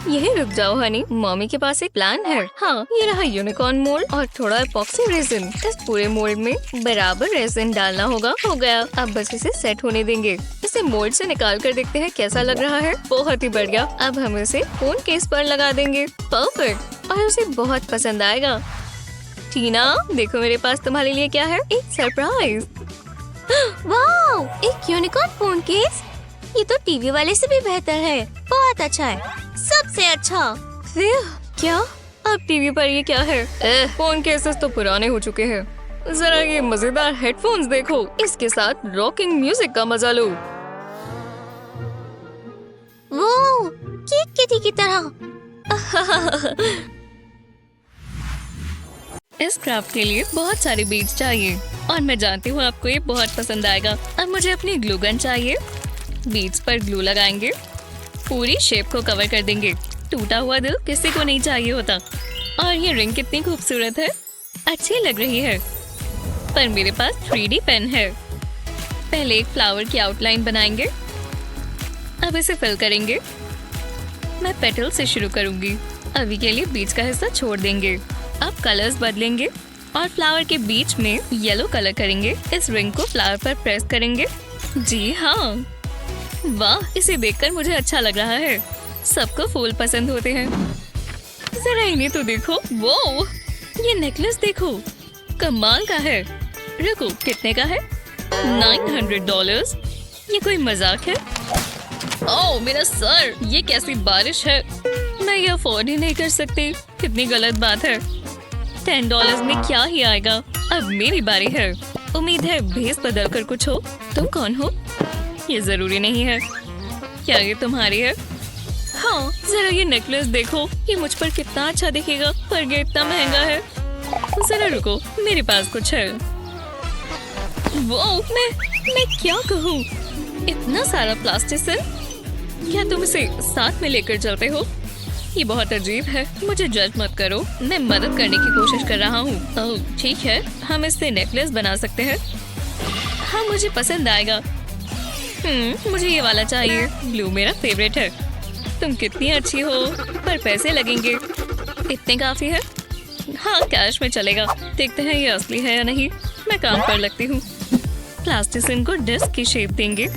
यही रुक जाओ हनी, मम्मी के पास एक प्लान है। हाँ, ये रहा यूनिकॉर्न मोल्ड और थोड़ा एपॉक्सी रेजिन। इस पूरे मोल्ड में बराबर रेजिन डालना होगा। हो गया, अब बस इसे सेट होने देंगे। इसे मोल्ड से निकाल कर देखते हैं कैसा लग रहा है। बहुत ही बढ़िया। अब हम इसे फोन केस पर लगा देंगे। परफेक्ट, और उसे बहुत पसंद आएगा। टीना, देखो मेरे पास तुम्हारे लिए क्या है, एक सरप्राइज। वाओ, एक यूनिकॉर्न फोन केस। ये तो टीवी वाले से भी बेहतर है। बहुत अच्छा है, सबसे अच्छा। क्या? अब टीवी पर ये क्या है? फोन केसेस तो पुराने हो चुके हैं। जरा ये मजेदार हेडफोन्स देखो, इसके साथ रॉकिंग म्यूजिक का मजा लो। वो केक किटी की तरह। इस क्राफ्ट के लिए बहुत सारे बीड्स चाहिए और मैं जानती हूँ आपको ये बहुत पसंद आएगा। अब मुझे अपनी ग्लू गन चाहिए। बीड्स पर ग्लू लगाएंगे, पूरी शेप को कवर कर देंगे। टूटा हुआ दिल किसी को नहीं चाहिए होता। और ये रिंग कितनी खूबसूरत है, अच्छी लग रही है। पर मेरे पास 3D पेन है। पहले एक फ्लावर की आउटलाइन बनाएंगे, अब इसे फिल करेंगे। मैं पेटल से शुरू करूंगी। अभी के लिए बीच का हिस्सा छोड़ देंगे। अब कलर्स बदलेंगे और फ्लावर के बीच में येलो कलर करेंगे। इस रिंग को फ्लावर पर प्रेस करेंगे। जी हाँ, वाह, इसे देखकर मुझे अच्छा लग रहा है। सबको फूल पसंद होते हैं। जरा इन्हें तो देखो। वो ये नेकलेस देखो, कमाल का है। रुको, कितने का है? $900। ये कोई मजाक है? ओह मेरा सर, ये कैसी बारिश है। मैं ये अफोर्ड ही नहीं कर सकती। कितनी गलत बात है। $10 में क्या ही आएगा। अब मेरी बारी है। उम्मीद है भेस बदल कर कुछ हो। तुम कौन हो? ये जरूरी नहीं है। क्या ये तुम्हारी है? हाँ, जरा ये नेकलेस देखो, ये मुझ पर कितना अच्छा दिखेगा, पर ये इतना महंगा है। जरा रुको, मेरे पास कुछ है। वो मैं क्या कहूँ, इतना सारा प्लास्टिसिन। क्या तुम इसे साथ में लेकर चलते हो? ये बहुत अजीब है। मुझे जज मत करो, मैं मदद करने की कोशिश कर रहा हूँ। ओह ठीक है, हम इससे नेकलेस बना सकते हैं। हाँ, मुझे पसंद आएगा। मुझे ये वाला चाहिए। ब्लू मेरा फेवरेट है। तुम कितनी अच्छी हो, पर पैसे लगेंगे। इतने काफी है? हाँ, कैश में चलेगा। देखते हैं ये असली है या नहीं। मैं काम पर लगती हूँ। प्लास्टिसिन को डिस्क की शेप देंगे।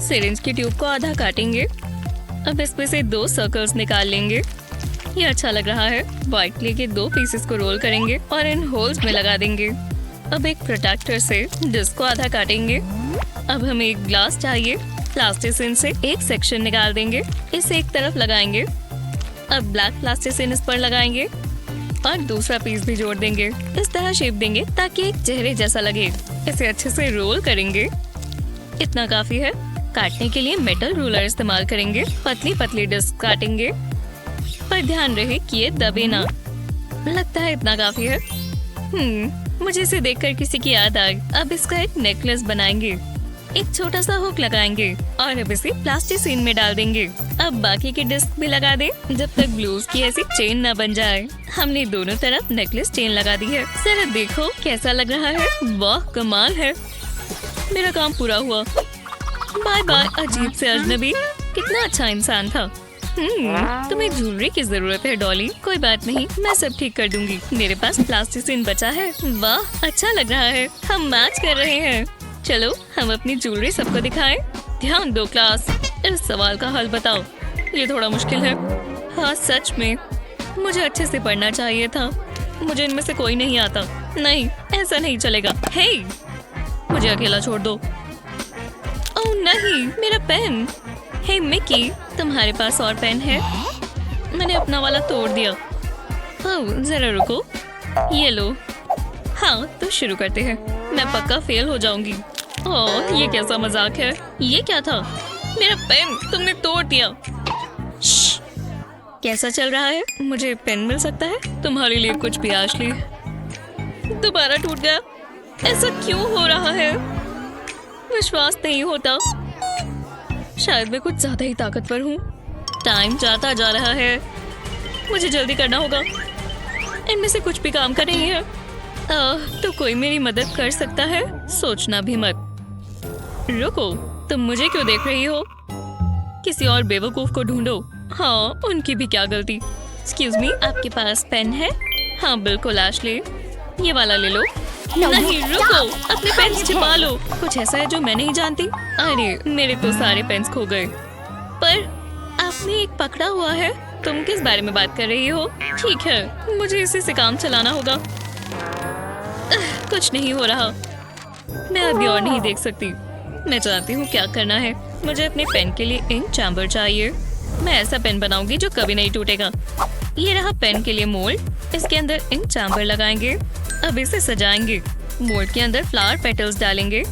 सिरिंज की ट्यूब को आधा काटेंगे। अब इसमें से 2 सर्कल्स निकाल लेंगे। ये अच्छा लग रहा है। व्हाइट क्ले के 2 पीसेस को रोल करेंगे और इन होल्स में लगा देंगे। अब एक प्रोटेक्टर से डिस्क को आधा काटेंगे। अब हमें एक ग्लास चाहिए। प्लास्टिसिन से एक सेक्शन निकाल देंगे, इसे एक तरफ लगाएंगे। अब ब्लैक प्लास्टिसिन इस पर लगाएंगे और दूसरा पीस भी जोड़ देंगे। इस तरह शेप देंगे ताकि एक चेहरे जैसा लगे। इसे अच्छे से रोल करेंगे। इतना काफी है। काटने के लिए मेटल रूलर इस्तेमाल करेंगे। पतली पतली डिस्क काटेंगे, पर ध्यान रहे कि ये दबे ना। लगता है इतना काफी है। मुझे इसे देखकर किसी की याद आई। अब इसका एक नेकलेस बनाएंगे। एक छोटा सा हुक लगाएंगे और अब इसे प्लास्टिसिन में डाल देंगे। अब बाकी की डिस्क भी लगा दें जब तक ब्लूज की ऐसी चेन न बन जाए। हमने दोनों तरफ नेकलेस चेन लगा दी है। जरा देखो कैसा लग रहा है। वाह कमाल है। मेरा काम पूरा हुआ। बाय बाय अजीब से अजनबी। कितना अच्छा इंसान था। तुम्हें ज्वेलरी की जरूरत है डॉली। कोई बात नहीं, मैं सब ठीक कर दूंगी। मेरे पास प्लास्टिसिन बचा है। वाह अच्छा लग रहा है। हम मैच कर रहे हैं। चलो हम अपनी ज्वेलरी सबको दिखाएं। ध्यान दो क्लास। इस सवाल का हल बताओ। ये थोड़ा मुश्किल है। हाँ सच में मुझे अच्छे से पढ़ना चाहिए था। मुझे इनमें से कोई नहीं आता। नहीं ऐसा नहीं चलेगा। हे मुझे अकेला छोड़ दो। ओह नहीं मेरा पेन। हे मिकी तुम्हारे पास और पेन है? मैंने अपना वाला तोड़ दिया। ओह जरा रुको। ये लो। हाँ तो शुरू करते हैं। मैं पक्का फेल हो जाऊंगी। ओह ये कैसा मजाक है। ये क्या था? मेरा पेन तुमने तोड़ दिया। श्श, कैसा चल रहा है? मुझे पेन मिल सकता है? तुम्हारे लिए कुछ भी आशली। दोबारा टूट गया। ऐसा क्यों हो रहा है? विश्वास नहीं होता। शायद मैं कुछ ज्यादा ही ताकतवर हूँ। टाइम जाता जा रहा है। मुझे जल्दी करना होगा। इनमें से कुछ भी काम कर रही है। तो कोई मेरी मदद कर सकता है? सोचना भी मत। रुको तुम मुझे क्यों देख रही हो? किसी और बेवकूफ को ढूंढो। हाँ उनकी भी क्या गलती। एक्सक्यूज मी आपके पास पेन है? हाँ बिल्कुल आशली। ये वाला ले लो। नहीं रुको अपने पेन्स छिपा लो। कुछ ऐसा है जो मैं नहीं जानती। अरे मेरे तो सारे पेन्स खो गए। पर आपने एक पकड़ा हुआ है। तुम किस बारे में बात कर रही हो? ठीक है मुझे इसी से काम चलाना होगा। कुछ नहीं हो रहा। मैं अभी और नहीं देख सकती। मैं जानती हूँ क्या करना है। मुझे अपने पेन के लिए इंक चैम्बर चाहिए। मैं ऐसा पेन बनाऊंगी जो कभी नहीं टूटेगा। ये रहा पेन के लिए मोल्ड। इसके अंदर इंक चैम्बर लगाएंगे। अब इसे सजाएंगे। मोल्ड के अंदर फ्लावर पेटल्स डालेंगे।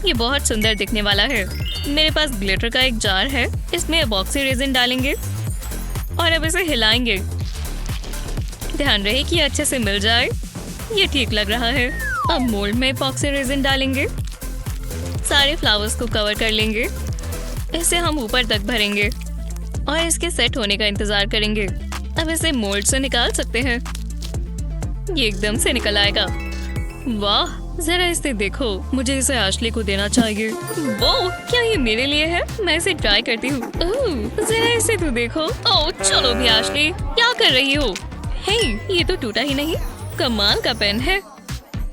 ये बहुत सुंदर दिखने वाला है। मेरे पास ग्लिटर का एक जार है। इसमें एपॉक्सी रेजिन डालेंगे और अब इसे हिलाएंगे। ध्यान रहे कि अच्छे से मिल जाए। ये ठीक लग रहा है। अब मोल्ड में एपॉक्सी रेजिन डालेंगे। सारे फ्लावर्स को कवर कर लेंगे। इसे हम ऊपर तक भरेंगे और इसके सेट होने का इंतजार करेंगे। अब इसे मोल्ड से निकाल सकते हैं। ये एकदम से निकल आएगा। वाह जरा इसे देखो। मुझे इसे आशली को देना चाहिए। वो क्या ये मेरे लिए है? मैं इसे ट्राई करती हूँ। जरा इसे तो देखो। ओह चलो भी आशली क्या कर रही हो? हे ये तो टूटा ही नहीं। कमाल का पेन है।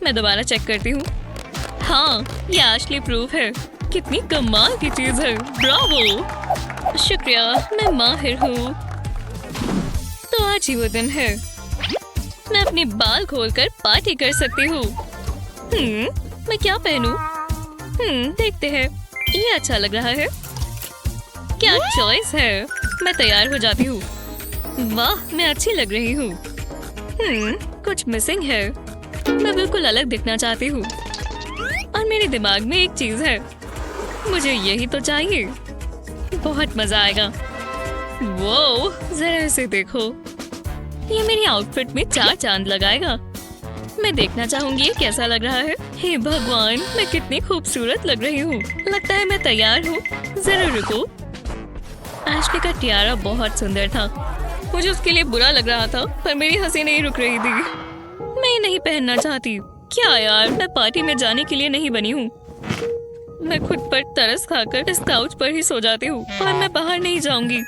मैं दोबारा चेक करती हूँ। हाँ ये आशली प्रूफ है। कितनी कमाल की चीज है। ब्रावो। शुक्रिया मैं माहिर हूँ। तो आज ही वो दिन है। मैं अपने बाल खोलकर पार्टी कर सकती हूँ। मैं क्या पहनूं? देखते हैं। ये अच्छा लग रहा है। क्या चॉइस है। मैं तैयार हो जाती हूँ। वाह मैं अच्छी लग रही हूँ। कुछ मिसिंग है। मैं बिल्कुल अलग दिखना चाहती हूँ और मेरे दिमाग में एक चीज है। मुझे यही तो चाहिए। बहुत मजा आएगा। वो जरा इसे देखो। ये मेरी आउटफिट में 4 चांद लगाएगा। मैं देखना चाहूंगी ये कैसा लग रहा है। हे भगवान मैं कितनी खूबसूरत लग रही हूँ। लगता है मैं तैयार हूँ। जरा रुको। आशली का टियारा बहुत सुंदर था। मुझे उसके लिए बुरा लग रहा था पर मेरी हंसी नहीं रुक रही थी। मैं ये नहीं पहनना चाहती। क्या यार मैं पार्टी में जाने के लिए नहीं बनी हूँ। मैं खुद पर तरस खाकर इस काउच पर ही सो जाती हूँ और मैं बाहर नहीं जाऊंगी।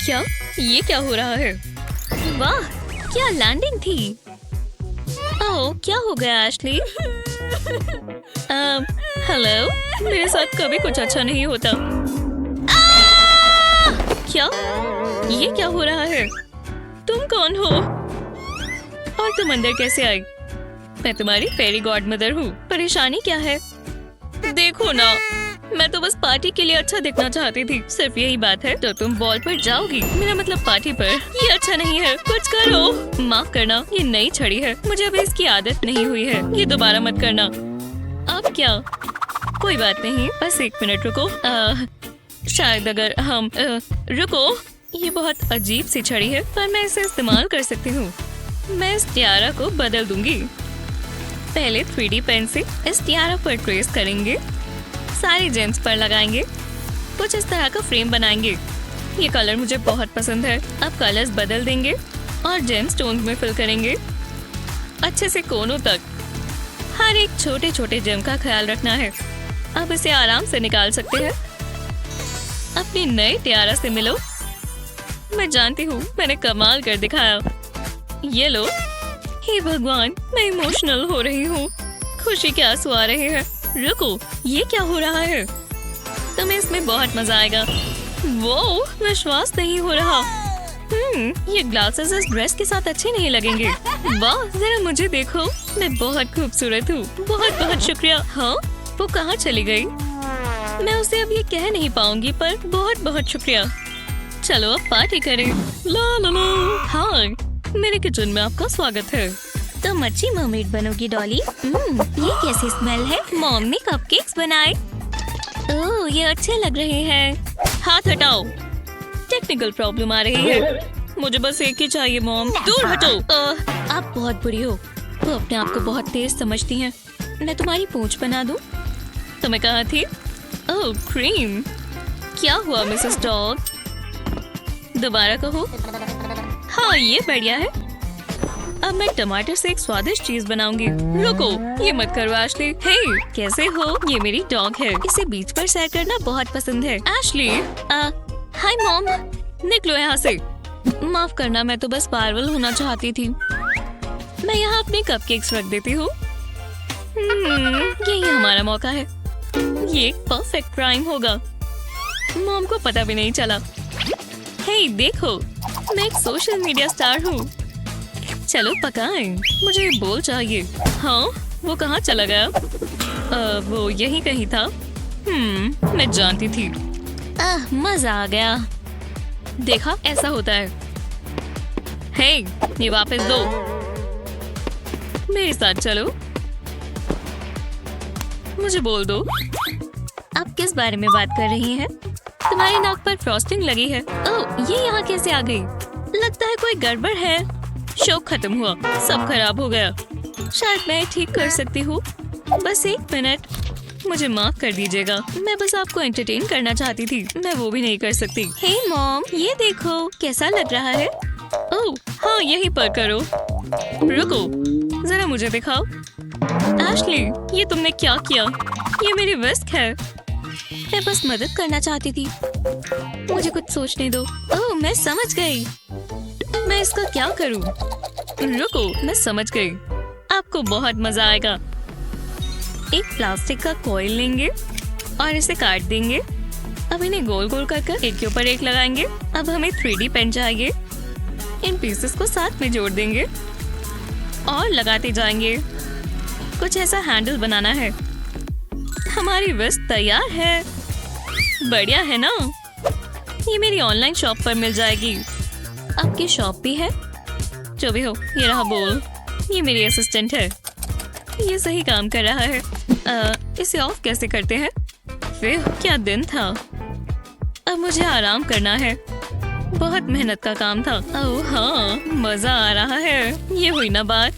क्या ये क्या हो रहा है? वाह क्या लैंडिंग थी। ओह क्या हो गया आशली? हेलो मेरे साथ कभी कुछ अच्छा नहीं होता। क्या ये क्या हो रहा है? तुम कौन हो और तुम अंदर कैसे आई? मैं तुम्हारी फेरी गॉडमदर हूँ। परेशानी क्या है? देखो ना मैं तो बस पार्टी के लिए अच्छा दिखना चाहती थी। सिर्फ यही बात है तो तुम बॉल पर जाओगी। मेरा मतलब पार्टी पर। ये अच्छा नहीं है। कुछ करो। माफ करना ये नई छड़ी है। मुझे अभी इसकी आदत नहीं हुई है। ये दोबारा मत करना। अब क्या? कोई बात नहीं बस 1 मिनट रुको। शायद अगर हम रुको। ये बहुत अजीब सी छड़ी है पर मैं इसे इस्तेमाल कर सकती हूँ। मैं इस टियारा को बदल दूंगी। पहले 3D पेन से इस टियारा पर ट्रेस करेंगे। सारे जेम्स पर लगाएंगे। कुछ इस तरह का फ्रेम बनाएंगे। ये कलर मुझे बहुत पसंद है। अब कलर्स बदल देंगे और जेम स्टोन्स में फिल करेंगे अच्छे से कोनों तक। हर एक छोटे छोटे जेम का ख्याल रखना है। अब इसे आराम से निकाल सकते हैं। अपने नए टियारा से मिलो। मैं जानती हूँ मैंने कमाल कर दिखाया। ये लो। हे भगवान, मैं इमोशनल हो रही हूँ। खुशी के आंसू आ रहे हैं। रुको, ये क्या हो रहा है? तुम्हें इसमें बहुत मजा आएगा। वो विश्वास नहीं हो रहा। ये ग्लासेस इस ड्रेस के साथ अच्छे नहीं लगेंगे। वाह, जरा मुझे देखो, मैं बहुत खूबसूरत हूँ। बहुत बहुत शुक्रिया। हाँ, वो कहाँ चली गई? मैं उसे अब ये कह नहीं पाऊंगी, पर बहुत बहुत शुक्रिया। चलो अब पार्टी करें। ला ला ला। हाँ, मेरे किचन में आपका स्वागत है। तुम अच्छी मर्मेड बनोगी डॉली। ये कैसी स्मेल है? मॉम ने कपकेक्स बनाए। ओह, ये अच्छे लग रहे हैं। हाथ हटाओ, टेक्निकल प्रॉब्लम आ रही है। मुझे बस एक ही चाहिए मॉम। दूर हटो। आप बहुत बुरी हो। वो अपने आप को बहुत तेज समझती हैं। मैं तुम्हारी पूंछ बना दूं? तुम्हें कहा थी? ओह, क्रीम। क्या हुआ मिसेस डॉग? दोबारा कहो। हाँ, ये बढ़िया है। अब मैं टमाटर से एक स्वादिष्ट चीज बनाऊंगी। रुको, ये मत करो एशली। हे, कैसे हो? ये मेरी डॉग है। इसे बीच पर सैर करना बहुत पसंद है। Ashley, hi mom. निकलो यहाँ से। माफ करना, मैं तो बस पागल होना चाहती थी। मैं यहाँ अपने कपकेक्स रख देती हूँ। यही हमारा मौका है। ये एक परफेक्ट क्राइम होगा। मॉम को पता भी नहीं चला। हे, देखो, मैं एक सोशल मीडिया स्टार हूँ। चलो पकाएं। मुझे बोल चाहिए। हाँ, वो कहाँ चला गया? वो यहीं कहीं था। मैं जानती थी। मजा आ गया। देखा, ऐसा होता है। हे, ये वापस दो। मेरे साथ चलो। मुझे बोल दो, आप किस बारे में बात कर रही हैं? तुम्हारी नाक पर फ्रॉस्टिंग लगी है। ओह, ये यहाँ कैसे आ गई? लगता है कोई गड़बड़ है। शो खत्म हुआ, सब खराब हो गया। शायद मैं ठीक कर सकती हूँ। बस एक मिनट, मुझे माफ कर दीजिएगा। मैं बस आपको एंटरटेन करना चाहती थी। मैं वो भी नहीं कर सकती। हे मॉम, ये देखो, कैसा लग रहा है? ओह, हाँ, यहीं पर करो। रुको, जरा मुझे दिखाओ। एशली, ये तुमने क्या किया? ये मेरी विस्क है। मैं बस मदद करना चाहती थी। मुझे कुछ सोचने दो। ओह, मैं समझ गई। मैं इसका क्या करूं? रुको, मैं समझ गई। आपको बहुत मजा आएगा। एक प्लास्टिक का कॉइल लेंगे और इसे काट देंगे। अब इन्हें गोल गोल कर एक के ऊपर एक लगाएंगे। अब हमें 3D पेन चाहिए। इन पीसेस को साथ में जोड़ देंगे और लगाते जाएंगे। कुछ ऐसा हैंडल बनाना है। हमारी विस्क तैयार है। बढ़िया है ना? ये मेरी ऑनलाइन शॉप पर मिल जाएगी। आपकी शॉप भी है? जो भी हो, ये रहा बोल। ये मेरी असिस्टेंट है। ये सही काम कर रहा है। इसे ऑफ कैसे करते हैं? फिर क्या दिन था। अब मुझे आराम करना है। बहुत मेहनत का काम था। ओह हाँ, मजा आ रहा है। ये हुई ना बात।